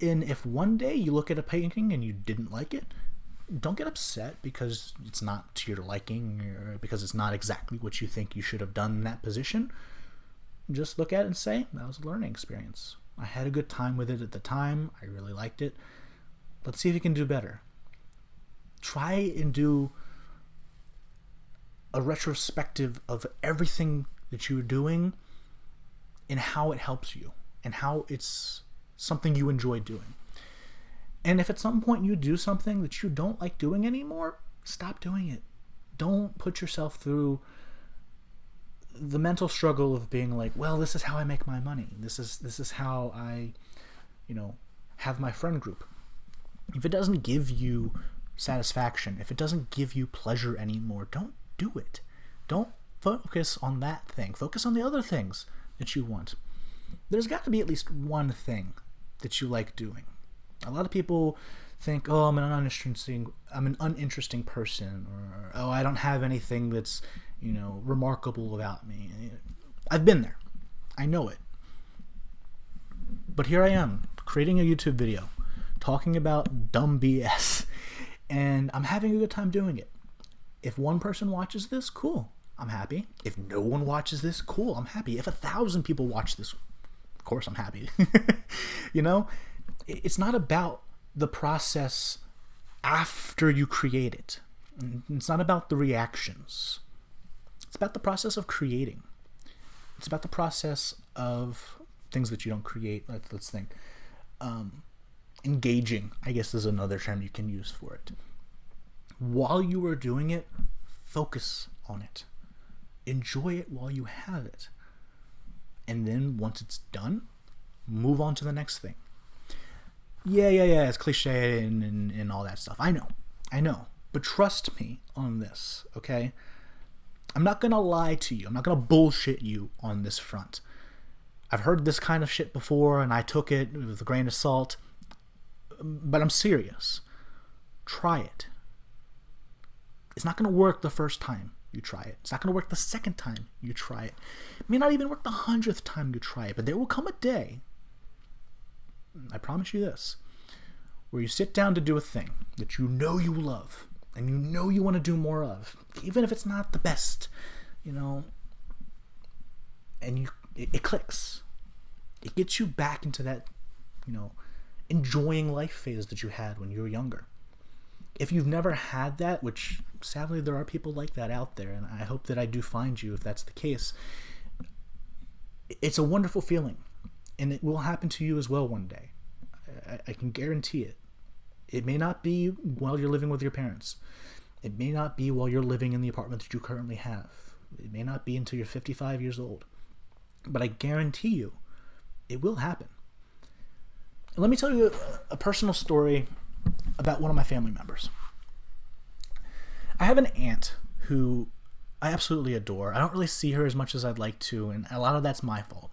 And if one day you look at a painting and you didn't like it, don't get upset because it's not to your liking or because it's not exactly what you think you should have done in that position. Just look at it and say, that was a learning experience. I had a good time with it at the time. I really liked it. Let's see if you can do better. Try and do a retrospective of everything that you were doing and how it helps you and how it's something you enjoy doing. And if at some point you do something that you don't like doing anymore, stop doing it. Don't put yourself through the mental struggle of being like, well, this is how I make my money. This is how I, have my friend group. If it doesn't give you satisfaction, if it doesn't give you pleasure anymore, don't do it. Don't focus on that thing. Focus on the other things that you want. There's got to be at least one thing that you like doing. A lot of people think, oh, I'm an uninteresting person, or oh, I don't have anything that's, remarkable about me. I've been there. I know it. But here I am, creating a YouTube video, talking about dumb BS, and I'm having a good time doing it. If one person watches this, cool, I'm happy. If no one watches this, cool, I'm happy. If 1,000 people watch this, of course I'm happy. It's not about the process after you create it. It's not about the reactions. It's about the process of creating. It's about the process of things that you don't create. Let's think. Engaging, I guess, is another term you can use for it. While you are doing it, focus on it. Enjoy it while you have it. And then once it's done, move on to the next thing. Yeah, it's cliche and all that stuff. I know. But trust me on this, okay? I'm not going to lie to you. I'm not going to bullshit you on this front. I've heard this kind of shit before, and I took it with a grain of salt. But I'm serious. Try it. It's not going to work the first time you try it. It's not going to work the second time you try it. It may not even work the 100th time you try it, but there will come a day, I promise you this, where you sit down to do a thing that you know you love and you know you want to do more of, even if it's not the best, and it clicks. It gets you back into that, enjoying life phase that you had when you were younger. If you've never had that, which sadly there are people like that out there, and I hope that I do find you if that's the case, it's a wonderful feeling, and it will happen to you as well one day. I can guarantee it. It may not be while you're living with your parents. It may not be while you're living in the apartment that you currently have. It may not be until you're 55 years old. But I guarantee you, it will happen. And let me tell you a personal story about one of my family members. I have an aunt who I absolutely adore. I don't really see her as much as I'd like to, and a lot of that's my fault.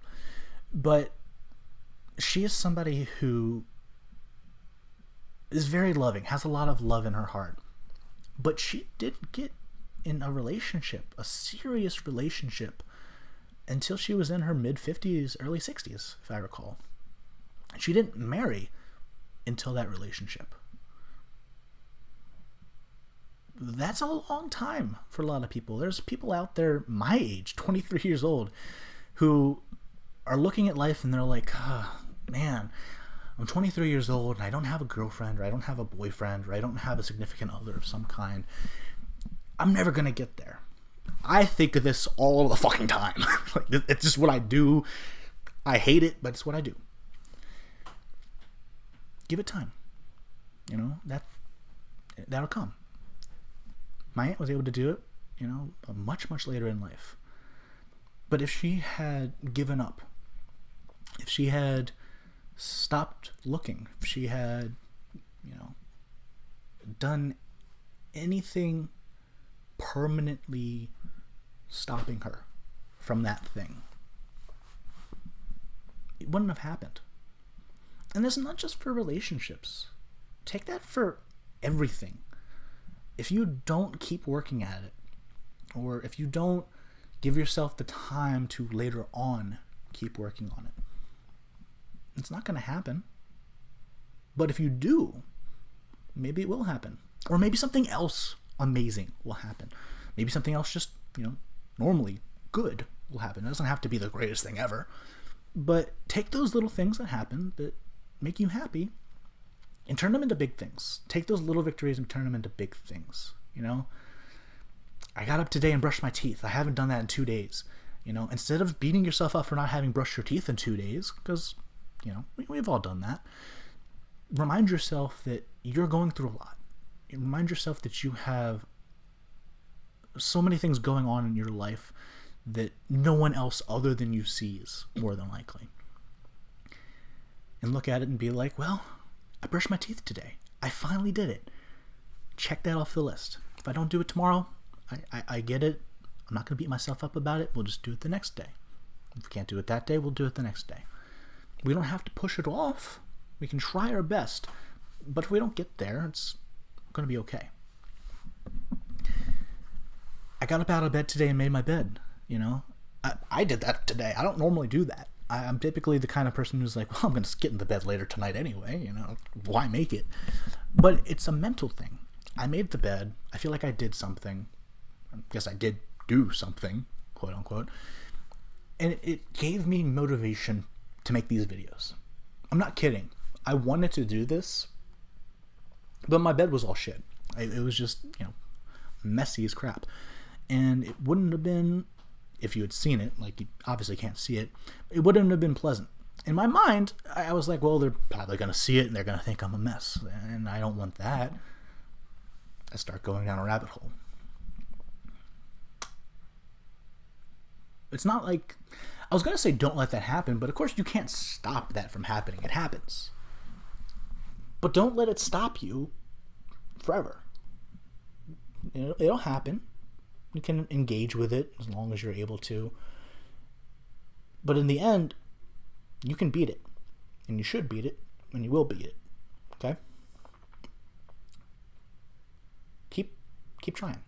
But she is somebody who is very loving, has a lot of love in her heart. But she didn't get in a relationship, a serious relationship, until she was in her mid-50s, early 60s, if I recall. She didn't marry until that relationship. That's a long time for a lot of people. There's people out there my age, 23 years old, who are looking at life and they're like, man, I'm 23 years old and I don't have a girlfriend, or I don't have a boyfriend, or I don't have a significant other of some kind. I'm never going to get there. I think of this all the fucking time. It's just what I do. I hate it, but it's what I do. Give it time. That'll come. My aunt was able to do it, much, much later in life. But if she had given up, if she had stopped looking, if she had, done anything permanently stopping her from that thing, it wouldn't have happened. And this is not just for relationships. Take that for everything. If you don't keep working at it, or if you don't give yourself the time to later on keep working on it, it's not going to happen. But if you do, maybe it will happen. Or maybe something else amazing will happen. Maybe something else just, normally good will happen. It doesn't have to be the greatest thing ever. But take those little things that happen that make you happy and turn them into big things. Take those little victories and turn them into big things. I got up today and brushed my teeth. I haven't done that in 2 days. Instead of beating yourself up for not having brushed your teeth in 2 days, because, we've all done that. Remind yourself that you're going through a lot. Remind yourself that you have so many things going on in your life that no one else other than you sees, more than likely. And look at it and be like, well, I brushed my teeth today. I finally did it. Check that off the list. If I don't do it tomorrow, I get it. I'm not going to beat myself up about it. We'll just do it the next day. If we can't do it that day, we'll do it the next day. We don't have to push it off. We can try our best. But if we don't get there, it's going to be okay. I got up out of bed today and made my bed. I did that today. I don't normally do that. I'm typically the kind of person who's like, well, I'm going to get in the bed later tonight anyway. Why make it? But it's a mental thing. I made the bed. I feel like I did something. I guess I did do something, quote unquote. And it gave me motivation to make these videos. I'm not kidding. I wanted to do this, but my bed was all shit. It was just, messy as crap. And it wouldn't have been, if you had seen it, like you obviously can't see it, it wouldn't have been pleasant. In my mind, I was like, well, they're probably going to see it and they're going to think I'm a mess. And I don't want that. I start going down a rabbit hole. It's not like, was going to say don't let that happen, but of course you can't stop that from happening. It happens. But don't let it stop you forever. It'll happen. You can engage with it as long as you're able to. But in the end, you can beat it. And you should beat it. And you will beat it. Okay? Keep trying.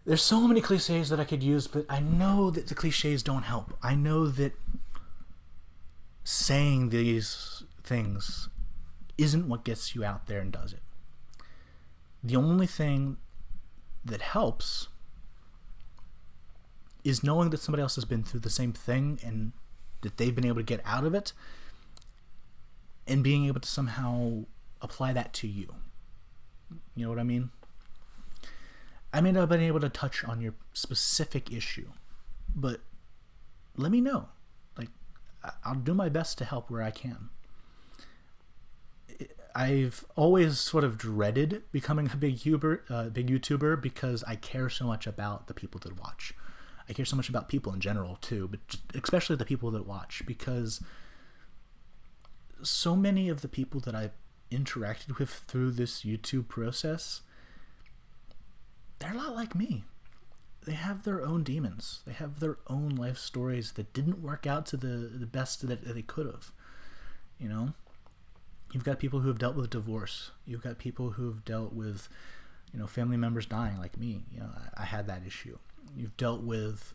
There's so many cliches that I could use, but I know that the cliches don't help. I know that saying these things isn't what gets you out there and does it. The only thing that helps is knowing that somebody else has been through the same thing and that they've been able to get out of it, and being able to somehow apply that to you. You know what I mean? I may not have been able to touch on your specific issue, but let me know. Like, I'll do my best to help where I can. I've always sort of dreaded becoming a big YouTuber because I care so much about the people that watch. I care so much about people in general too, but especially the people that watch, because so many of the people that I've interacted with through this YouTube process, they're a lot like me. They have their own demons. They have their own life stories that didn't work out to the best that they could have. You know? You've got people who have dealt with divorce. You've got people who have dealt with, family members dying like me. I had that issue. You've dealt with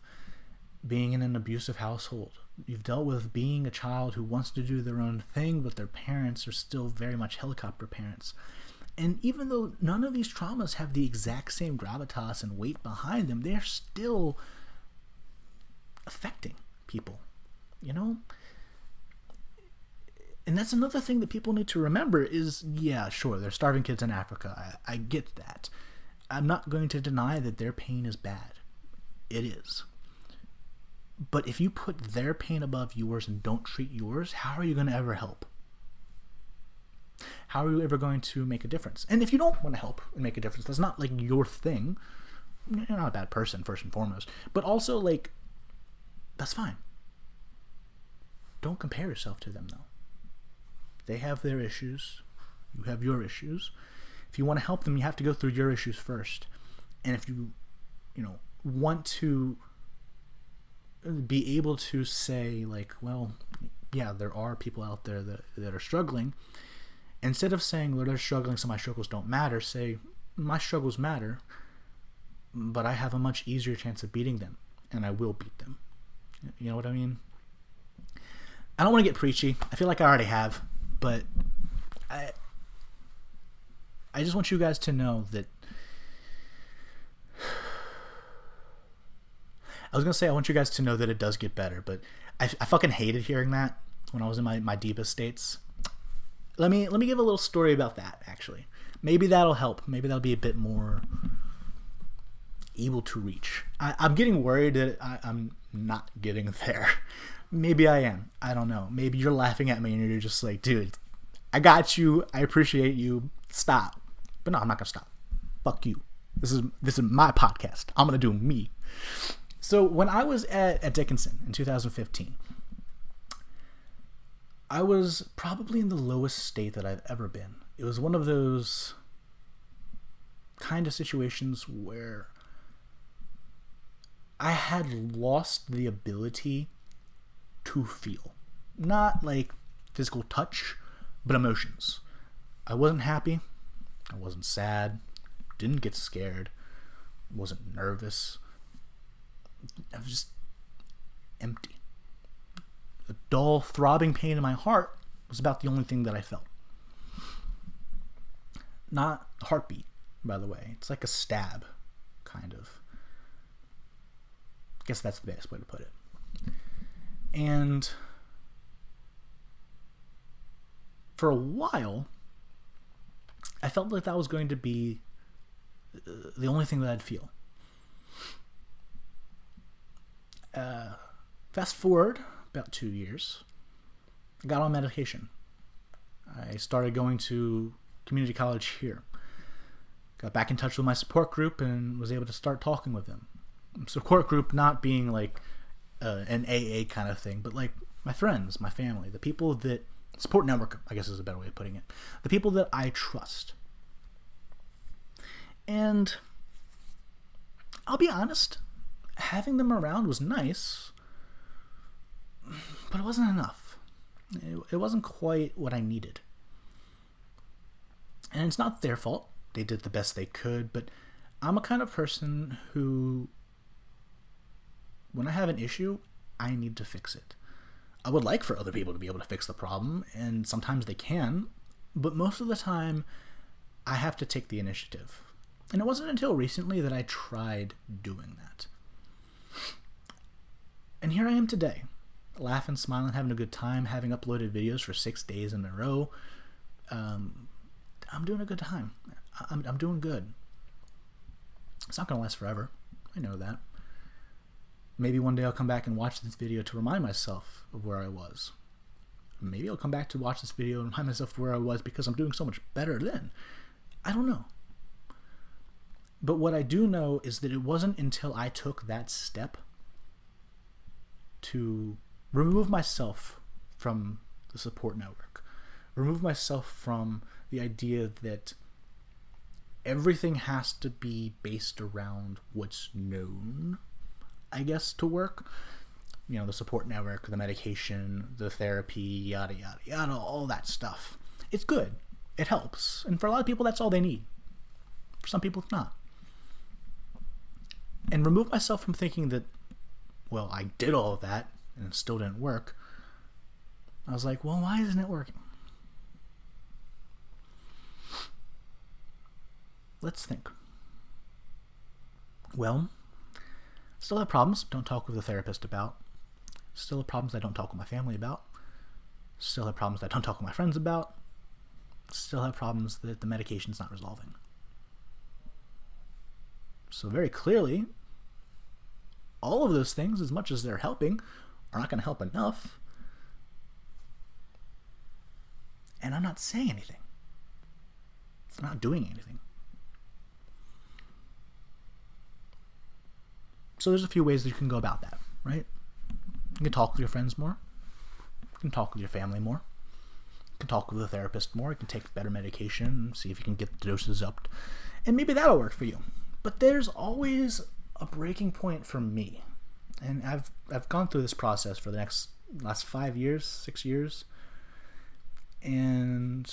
being in an abusive household. You've dealt with being a child who wants to do their own thing, but their parents are still very much helicopter parents. And even though none of these traumas have the exact same gravitas and weight behind them, they're still affecting people, And that's another thing that people need to remember is, yeah, sure, there's starving kids in Africa. I get that. I'm not going to deny that their pain is bad. It is. But if you put their pain above yours and don't treat yours, how are you going to ever help? How are you ever going to make a difference? And if you don't want to help and make a difference, that's not like your thing. You're not a bad person, first and foremost. But also, that's fine. Don't compare yourself to them, though. They have their issues. You have your issues. If you want to help them, you have to go through your issues first. And if you, want to be able to say, well, yeah, there are people out there that are struggling. Instead of saying, well, they're struggling, so my struggles don't matter, say, my struggles matter, but I have a much easier chance of beating them, and I will beat them. You know what I mean? I don't want to get preachy. I feel like I already have, but I just want you guys to know that I was going to say I want you guys to know that it does get better, but I fucking hated hearing that when I was in my deepest states. Let me give a little story about that, actually. Maybe that'll help. Maybe that'll be a bit more able to reach. I'm getting worried that I'm not getting there. Maybe I am. I don't know. Maybe you're laughing at me and you're just like, dude, I got you. I appreciate you. Stop. But no, I'm not going to stop. Fuck you. This is my podcast. I'm going to do me. So when I was at Dickinson in 2015, I was probably in the lowest state that I've ever been. It was one of those kind of situations where I had lost the ability to feel. Not like physical touch, but emotions. I wasn't happy. I wasn't sad. Didn't get scared. Wasn't nervous. I was just empty. The dull, throbbing pain in my heart was about the only thing that I felt. Not a heartbeat, by the way. It's like a stab, kind of. I guess that's the best way to put it. And for a while, I felt like that was going to be the only thing that I'd feel. Fast forward about 2 years, I got on medication. I started going to community college here. Got back in touch with my support group and was able to start talking with them. Support group not being like an AA kind of thing, but like my friends, my family, the people that support network, I guess is a better way of putting it. The people that I trust. And I'll be honest, having them around was nice, but it wasn't enough. It wasn't quite what I needed. And it's not their fault. They did the best they could, but I'm a kind of person who, when I have an issue, I need to fix it. I would like for other people to be able to fix the problem, and sometimes they can, but most of the time, I have to take the initiative. And it wasn't until recently that I tried doing that. And here I am today, laughing, smiling, having a good time, having uploaded videos for 6 days in a row. I'm doing a good time. I'm doing good. It's not going to last forever. I know that. Maybe one day I'll come back and watch this video to remind myself of where I was. Maybe I'll come back to watch this video and remind myself of where I was because I'm doing so much better then. I don't know. But what I do know is that it wasn't until I took that step to remove myself from the support network, remove myself from the idea that everything has to be based around what's known, I guess, to work. You know, the support network, the medication, the therapy, yada, yada, yada, all that stuff. It's good. It helps. And for a lot of people, that's all they need. For some people, it's not. And remove myself from thinking that, well, I did all of that and it still didn't work. I was like, well, why isn't it working? Let's think. Well, still have problems don't talk with the therapist about. Still have problems I don't talk with my family about. Still have problems I don't talk with my friends about. Still have problems that the medication's not resolving. So very clearly, all of those things, as much as they're helping, are not going to help enough. And I'm not saying anything. I'm not doing anything. So there's a few ways that you can go about that, right? You can talk with your friends more. You can talk with your family more. You can talk with a therapist more. You can take better medication, see if you can get the doses up. And maybe that'll work for you. But there's always a breaking point for me. And I've gone through this process for the last 5 years, 6 years. And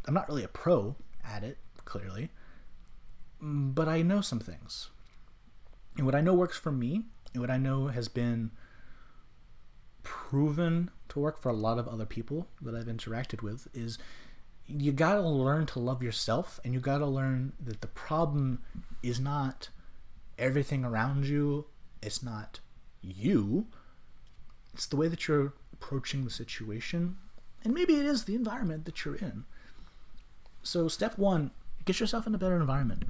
I'm not really a pro at it, clearly. But I know some things. And what I know works for me, and what I know has been proven to work for a lot of other people that I've interacted with, is you gotta learn to love yourself, and you gotta learn that the problem is not everything around you, it's not you, it's the way that you're approaching the situation, and maybe it is the environment that you're in. So step one, get yourself in a better environment.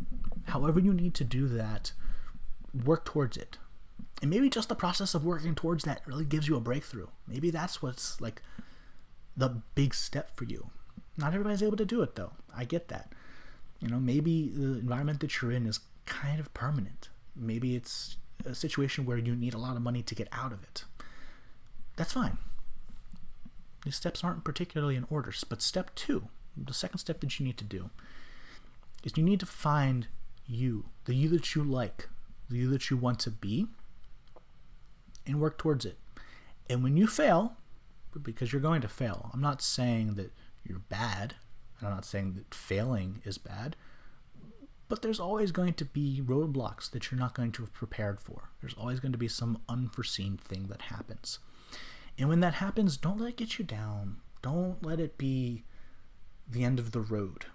However you need to do that, work towards it. And maybe just the process of working towards that really gives you a breakthrough. Maybe that's what's like the big step for you. Not everybody's able to do it though. I get that. You know, maybe the environment that you're in is kind of permanent. Maybe it's a situation where you need a lot of money to get out of it. That's fine. These steps aren't particularly in order, but step two, the second step that you need to do, is you need to find you, the you that you like, the you that you want to be, and work towards it. And when you fail, because you're going to fail, I'm not saying that you're bad, and I'm not saying that failing is bad, but there's always going to be roadblocks that you're not going to have prepared for. There's always going to be some unforeseen thing that happens. And when that happens, don't let it get you down. Don't let it be the end of the road.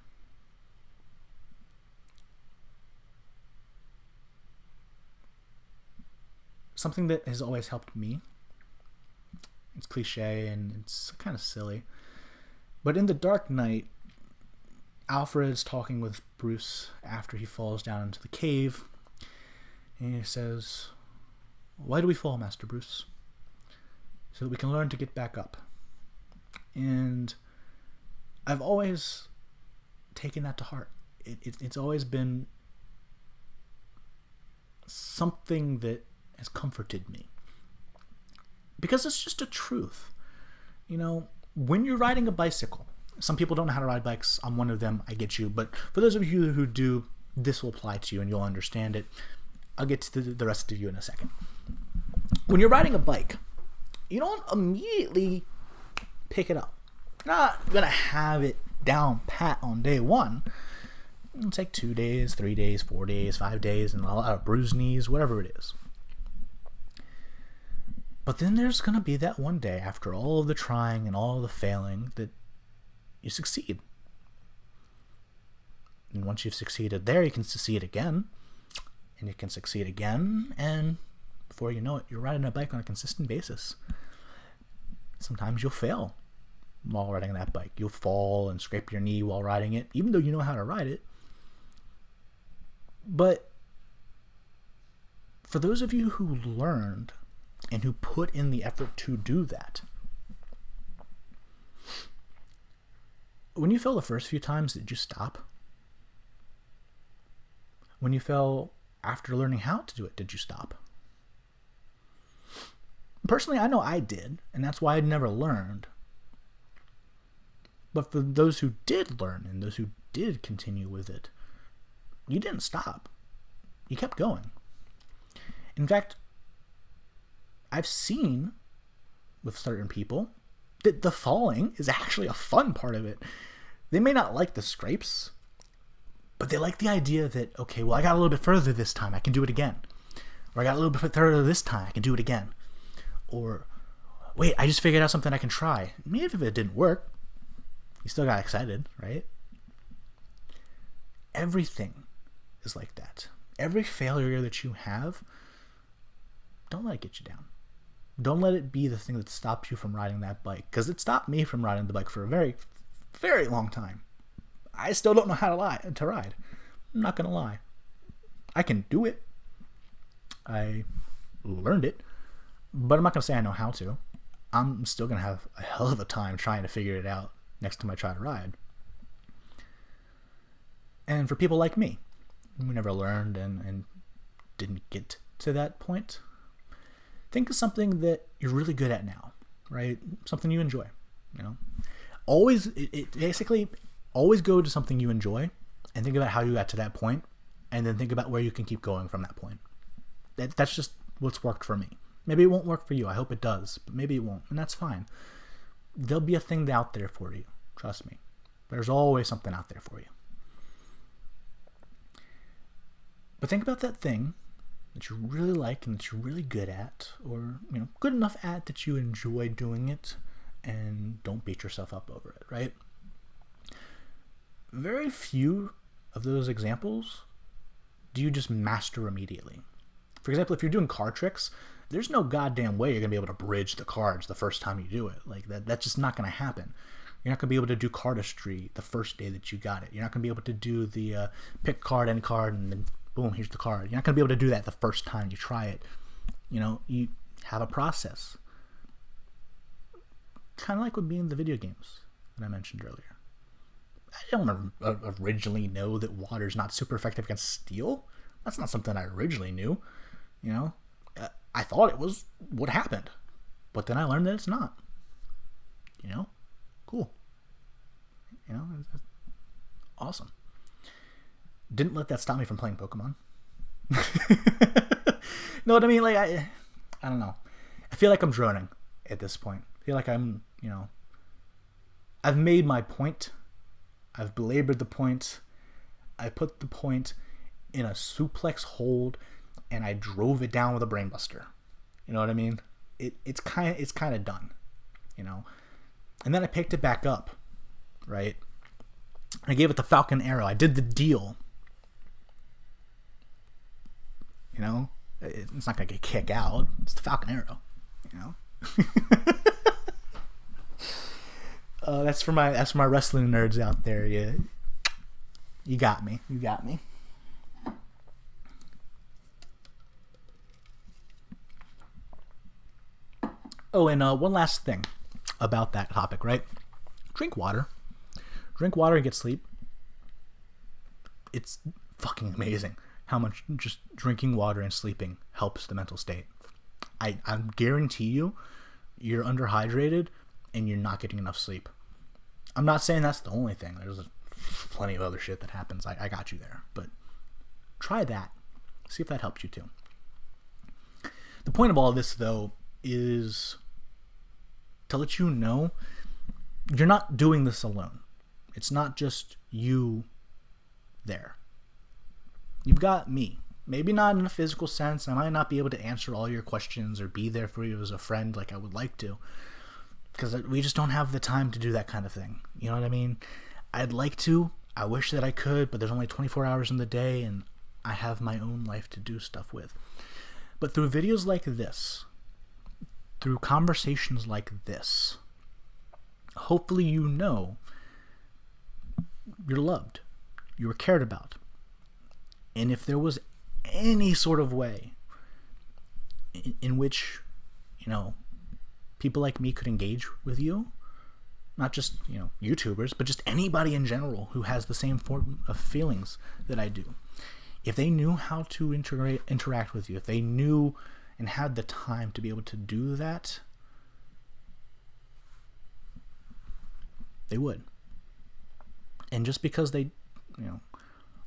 Something that has always helped me, it's cliche and it's kind of silly, but in the Dark Knight, Alfred's talking with Bruce after he falls down into the cave, and he says, "Why do we fall, Master Bruce? So that we can learn to get back up." And I've always taken that to heart. It's always been something that has comforted me. because it's just a truth. When you're riding a bicycle, some people don't know how to ride bikes. I'm one of them. I get you. But for those of you who do, this will apply to you and you'll understand it. I'll get to the rest of you in a second. When you're riding a bike, you don't immediately pick it up. You're not going to have it down pat on day one. It'll take 2 days, 3 days, 4 days, 5 days, and a lot of bruised knees, whatever it is. But then there's going to be that one day after all of the trying and all of the failing that you succeed. And once you've succeeded there, you can succeed again. And you can succeed again. And before you know it, you're riding a bike on a consistent basis. Sometimes you'll fail while riding that bike. You'll fall and scrape your knee while riding it, even though you know how to ride it. But for those of you who learned and who put in the effort to do that, when you fell the first few times, did you stop? When you fell after learning how to do it, did you stop? Personally, I know I did, and that's why I never learned. But for those who did learn and those who did continue with it, you didn't stop. You kept going. In fact, I've seen with certain people that the falling is actually a fun part of it. They may not like the scrapes, but they like the idea that, okay, well, I got a little bit further this time, I can do it again. Or I got a little bit further this time, I can do it again. Or, wait, I just figured out something I can try. Maybe if it didn't work, you still got excited, right? Everything is like that. Every failure that you have, don't let it get you down. Don't let it be the thing that stops you from riding that bike. Because it stopped me from riding the bike for a very, very long time. I still don't know how to ride. I'm not going to lie. I can do it. I learned it. But I'm not going to say I know how to. I'm still going to have a hell of a time trying to figure it out next time I try to ride. And for people like me, who never learned and didn't get to that point, think of something that you're really good at now, right? Something you enjoy, Always, basically, always go to something you enjoy and think about how you got to that point, and then think about where you can keep going from that point. That's just what's worked for me. Maybe it won't work for you. I hope it does, but maybe it won't, and that's fine. There'll be a thing out there for you. Trust me. There's always something out there for you. But think about that thing that you really like and that you're really good at, or good enough at that you enjoy doing it, and don't beat yourself up over it, right? Very few of those examples do you just master immediately. For example, if you're doing card tricks, there's no goddamn way you're going to be able to bridge the cards the first time you do it. Like that's just not going to happen. You're not going to be able to do cardistry the first day that you got it. You're not going to be able to do the pick card, end card, and then boom, here's the card. You're not going to be able to do that the first time you try it. You have a process. Kind of like with being the video games that I mentioned earlier. I don't originally know that water's not super effective against steel. That's not something I originally knew. I thought it was what happened. But then I learned that it's not. Cool. Awesome. Didn't let that stop me from playing Pokemon. Know what I mean? Like, I don't know. I feel like I'm droning at this point. I feel like I'm, I've made my point. I've belabored the point. I put the point in a suplex hold, and I drove it down with a brainbuster. You know what I mean? It's kind of done, And then I picked it back up, right? I gave it the Falcon Arrow. I did the deal. It's not gonna get kicked out. It's the Falcon Arrow. That's for my wrestling nerds out there. You got me. You got me. Oh, and one last thing about that topic, right? Drink water. Drink water and get sleep. It's fucking amazing how much just drinking water and sleeping helps the mental state. I guarantee you you're underhydrated and you're not getting enough sleep. I'm not saying that's the only thing. There's plenty of other shit that happens. I got you there. But try that. See if that helps you too. The point of all of this, though, is to let you know you're not doing this alone. It's not just you there. You've got me. Maybe not in a physical sense. I might not be able to answer all your questions or be there for you as a friend like I would like to, because we just don't have the time to do that kind of thing. You know what I mean? I'd like to. I wish that I could, but there's only 24 hours in the day, and I have my own life to do stuff with. But through videos like this, through conversations like this, hopefully you know you're loved, you're cared about. And if there was any sort of way in which, people like me could engage with you, not just, YouTubers, but just anybody in general who has the same form of feelings that I do. If they knew how to interact with you, if they knew and had the time to be able to do that, they would. And just because they,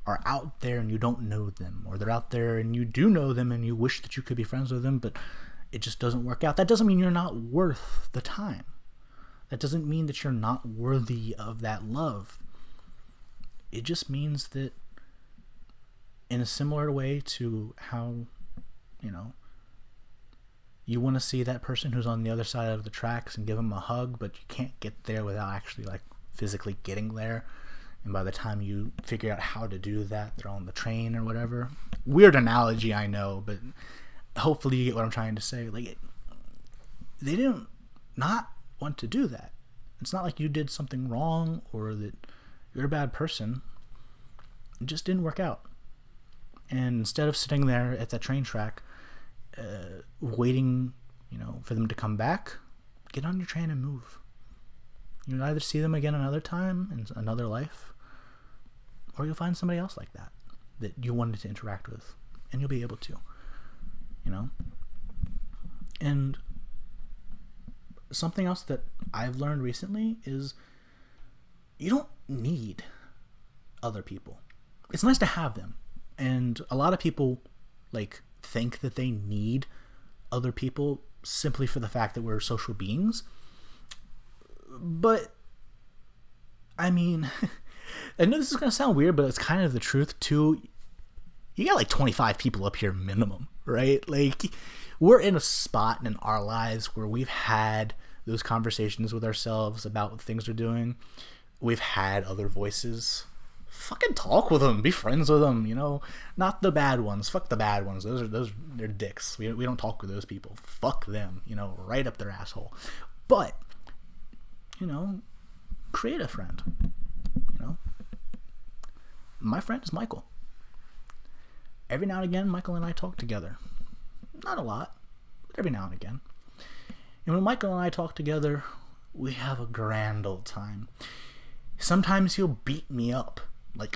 are out there and you don't know them, or they're out there and you do know them and you wish that you could be friends with them, but it just doesn't work out, that doesn't mean you're not worth the time. That doesn't mean that you're not worthy of that love. It just means that in a similar way to how, you want to see that person who's on the other side of the tracks and give them a hug, but you can't get there without actually physically getting there. And by the time you figure out how to do that, they're on the train or whatever. Weird analogy, I know, but hopefully you get what I'm trying to say. They didn't not want to do that. It's not like you did something wrong or that you're a bad person. It just didn't work out. And instead of sitting there at that train track, waiting, for them to come back, get on your train and move. You'll either see them again another time in another life, or you'll find somebody else like that you wanted to interact with, and you'll be able to, And something else that I've learned recently is you don't need other people. It's nice to have them. And a lot of people think that they need other people simply for the fact that we're social beings. But I mean, I know this is going to sound weird, but it's kind of the truth too. You got 25 people up here minimum, right? We're in a spot in our lives where we've had those conversations with ourselves about what things we're doing. We've had other voices. Fucking talk with them, be friends with them, not the bad ones. Fuck the bad ones. They're dicks. We don't talk with those people. Fuck them, right up their asshole. But create a friend. My friend is Michael. Every now and again, Michael and I talk together. Not a lot, but every now and again. And when Michael and I talk together, we have a grand old time. Sometimes he'll beat me up.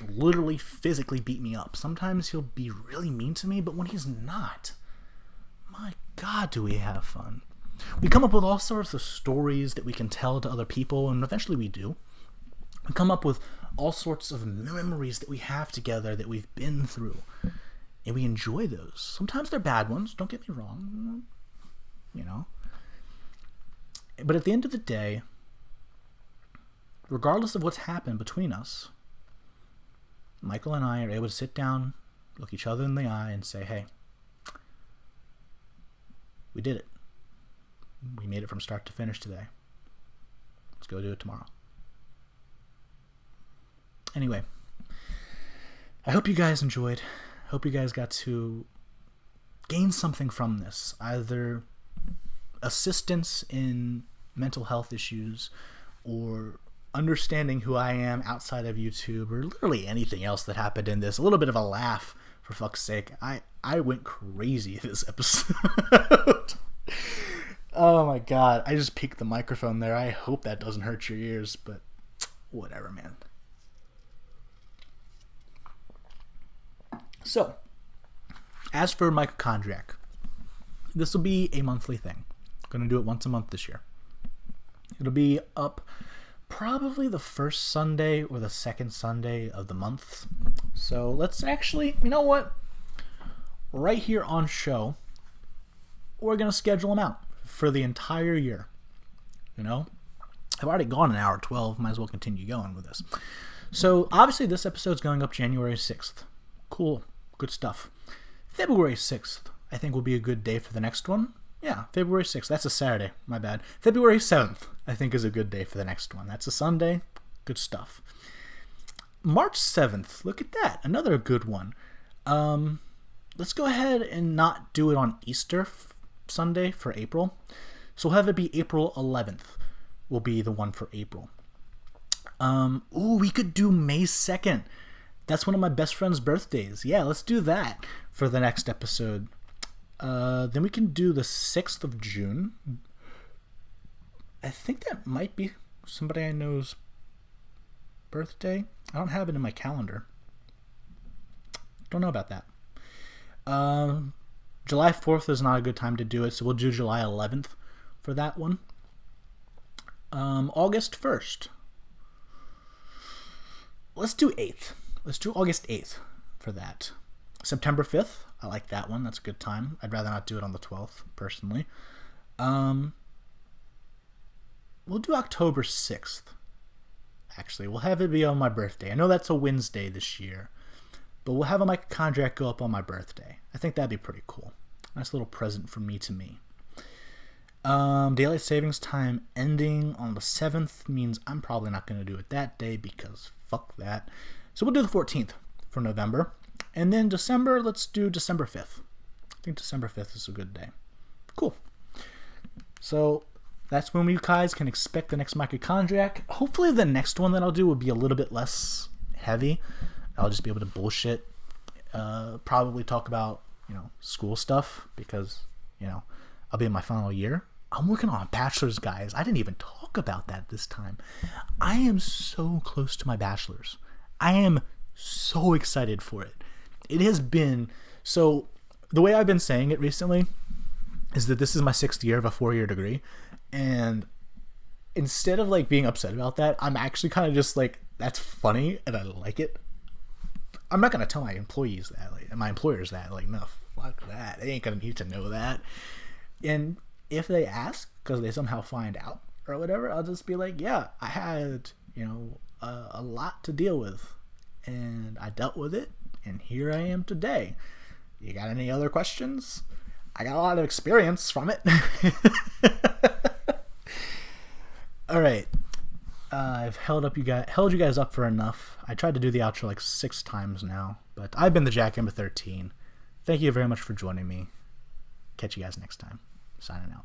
Literally physically beat me up. Sometimes he'll be really mean to me, but when he's not, my God, do we have fun. We come up with all sorts of stories that we can tell to other people, and eventually we do. We come up with all sorts of memories that we have together that we've been through, and we enjoy those. Sometimes they're bad ones, don't get me wrong, But at the end of the day, regardless of what's happened between us, Michael and I are able to sit down, look each other in the eye, and say, hey, we did it. We made it from start to finish today. Let's go do it tomorrow. Anyway, I hope you guys enjoyed. I hope you guys got to gain something from this. Either assistance in mental health issues, or understanding who I am outside of YouTube, or literally anything else that happened in this. A little bit of a laugh, for fuck's sake. I went crazy this episode. Oh my God, I just peeked the microphone there. I hope that doesn't hurt your ears, but whatever, man. So, as for Mike-ochondriac, this will be a monthly thing. Going to do it once a month this year. It'll be up probably the first Sunday or the second Sunday of the month. So let's actually, you know what? Right here on show, we're going to schedule them out for the entire year. You know? I've already gone an hour 12. Might as well continue going with this. So obviously this episode's going up January 6th. Cool. Good stuff. February 6th, I think, will be a good day for the next one. Yeah, February 6th. That's a Saturday. My bad. February 7th, I think, is a good day for the next one. That's a Sunday. Good stuff. March 7th. Look at that. Another good one. Let's go ahead and not do it on Easter Sunday for April. So we'll have it be April 11th will be the one for April. We could do May 2nd. That's one of my best friend's birthdays. Yeah, let's do that for the next episode. Then we can do the 6th of June. I think that might be somebody I know's birthday. I don't have it in my calendar. Don't know about that. July 4th is not a good time to do it, so we'll do July 11th for that one. August 1st. Let's do 8th. Let's do August 8th for that. September 5th. I like that one. That's a good time. I'd rather not do it on the 12th, personally. We'll do October 6th. Actually, we'll have it be on my birthday. I know that's a Wednesday this year, but we'll have a Mike-ochondriac go up on my birthday. I think that'd be pretty cool. Nice little present from me to me. Daylight savings time ending on the 7th means I'm probably not going to do it that day because fuck that. So we'll do the 14th for November. And then December, let's do December 5th. I think December 5th is a good day. Cool. So that's when we guys can expect the next Mike-ochondriac. Hopefully the next one that I'll do will be a little bit less heavy. I'll just be able to bullshit. Probably talk about, school stuff because, I'll be in my final year. I'm working on a bachelor's, guys. I didn't even talk about that this time. I am so close to my bachelor's. I am so excited for it. It has been, so the way I've been saying it recently is that this is my 6th year of a 4-year degree. And instead of being upset about that, I'm actually kind of just that's funny and I like it. I'm not going to tell my employees that, my employers that, no, fuck that. They ain't going to need to know that. And if they ask, because they somehow find out or whatever, I'll just be like, yeah, I had, a lot to deal with. And I dealt with it. And here I am today. You got any other questions? I got a lot of experience from it. All right. I've held you guys up for enough. I tried to do the outro 6 times now. But I've been the Jackhammer 13. Thank you very much for joining me. Catch you guys next time. Signing out.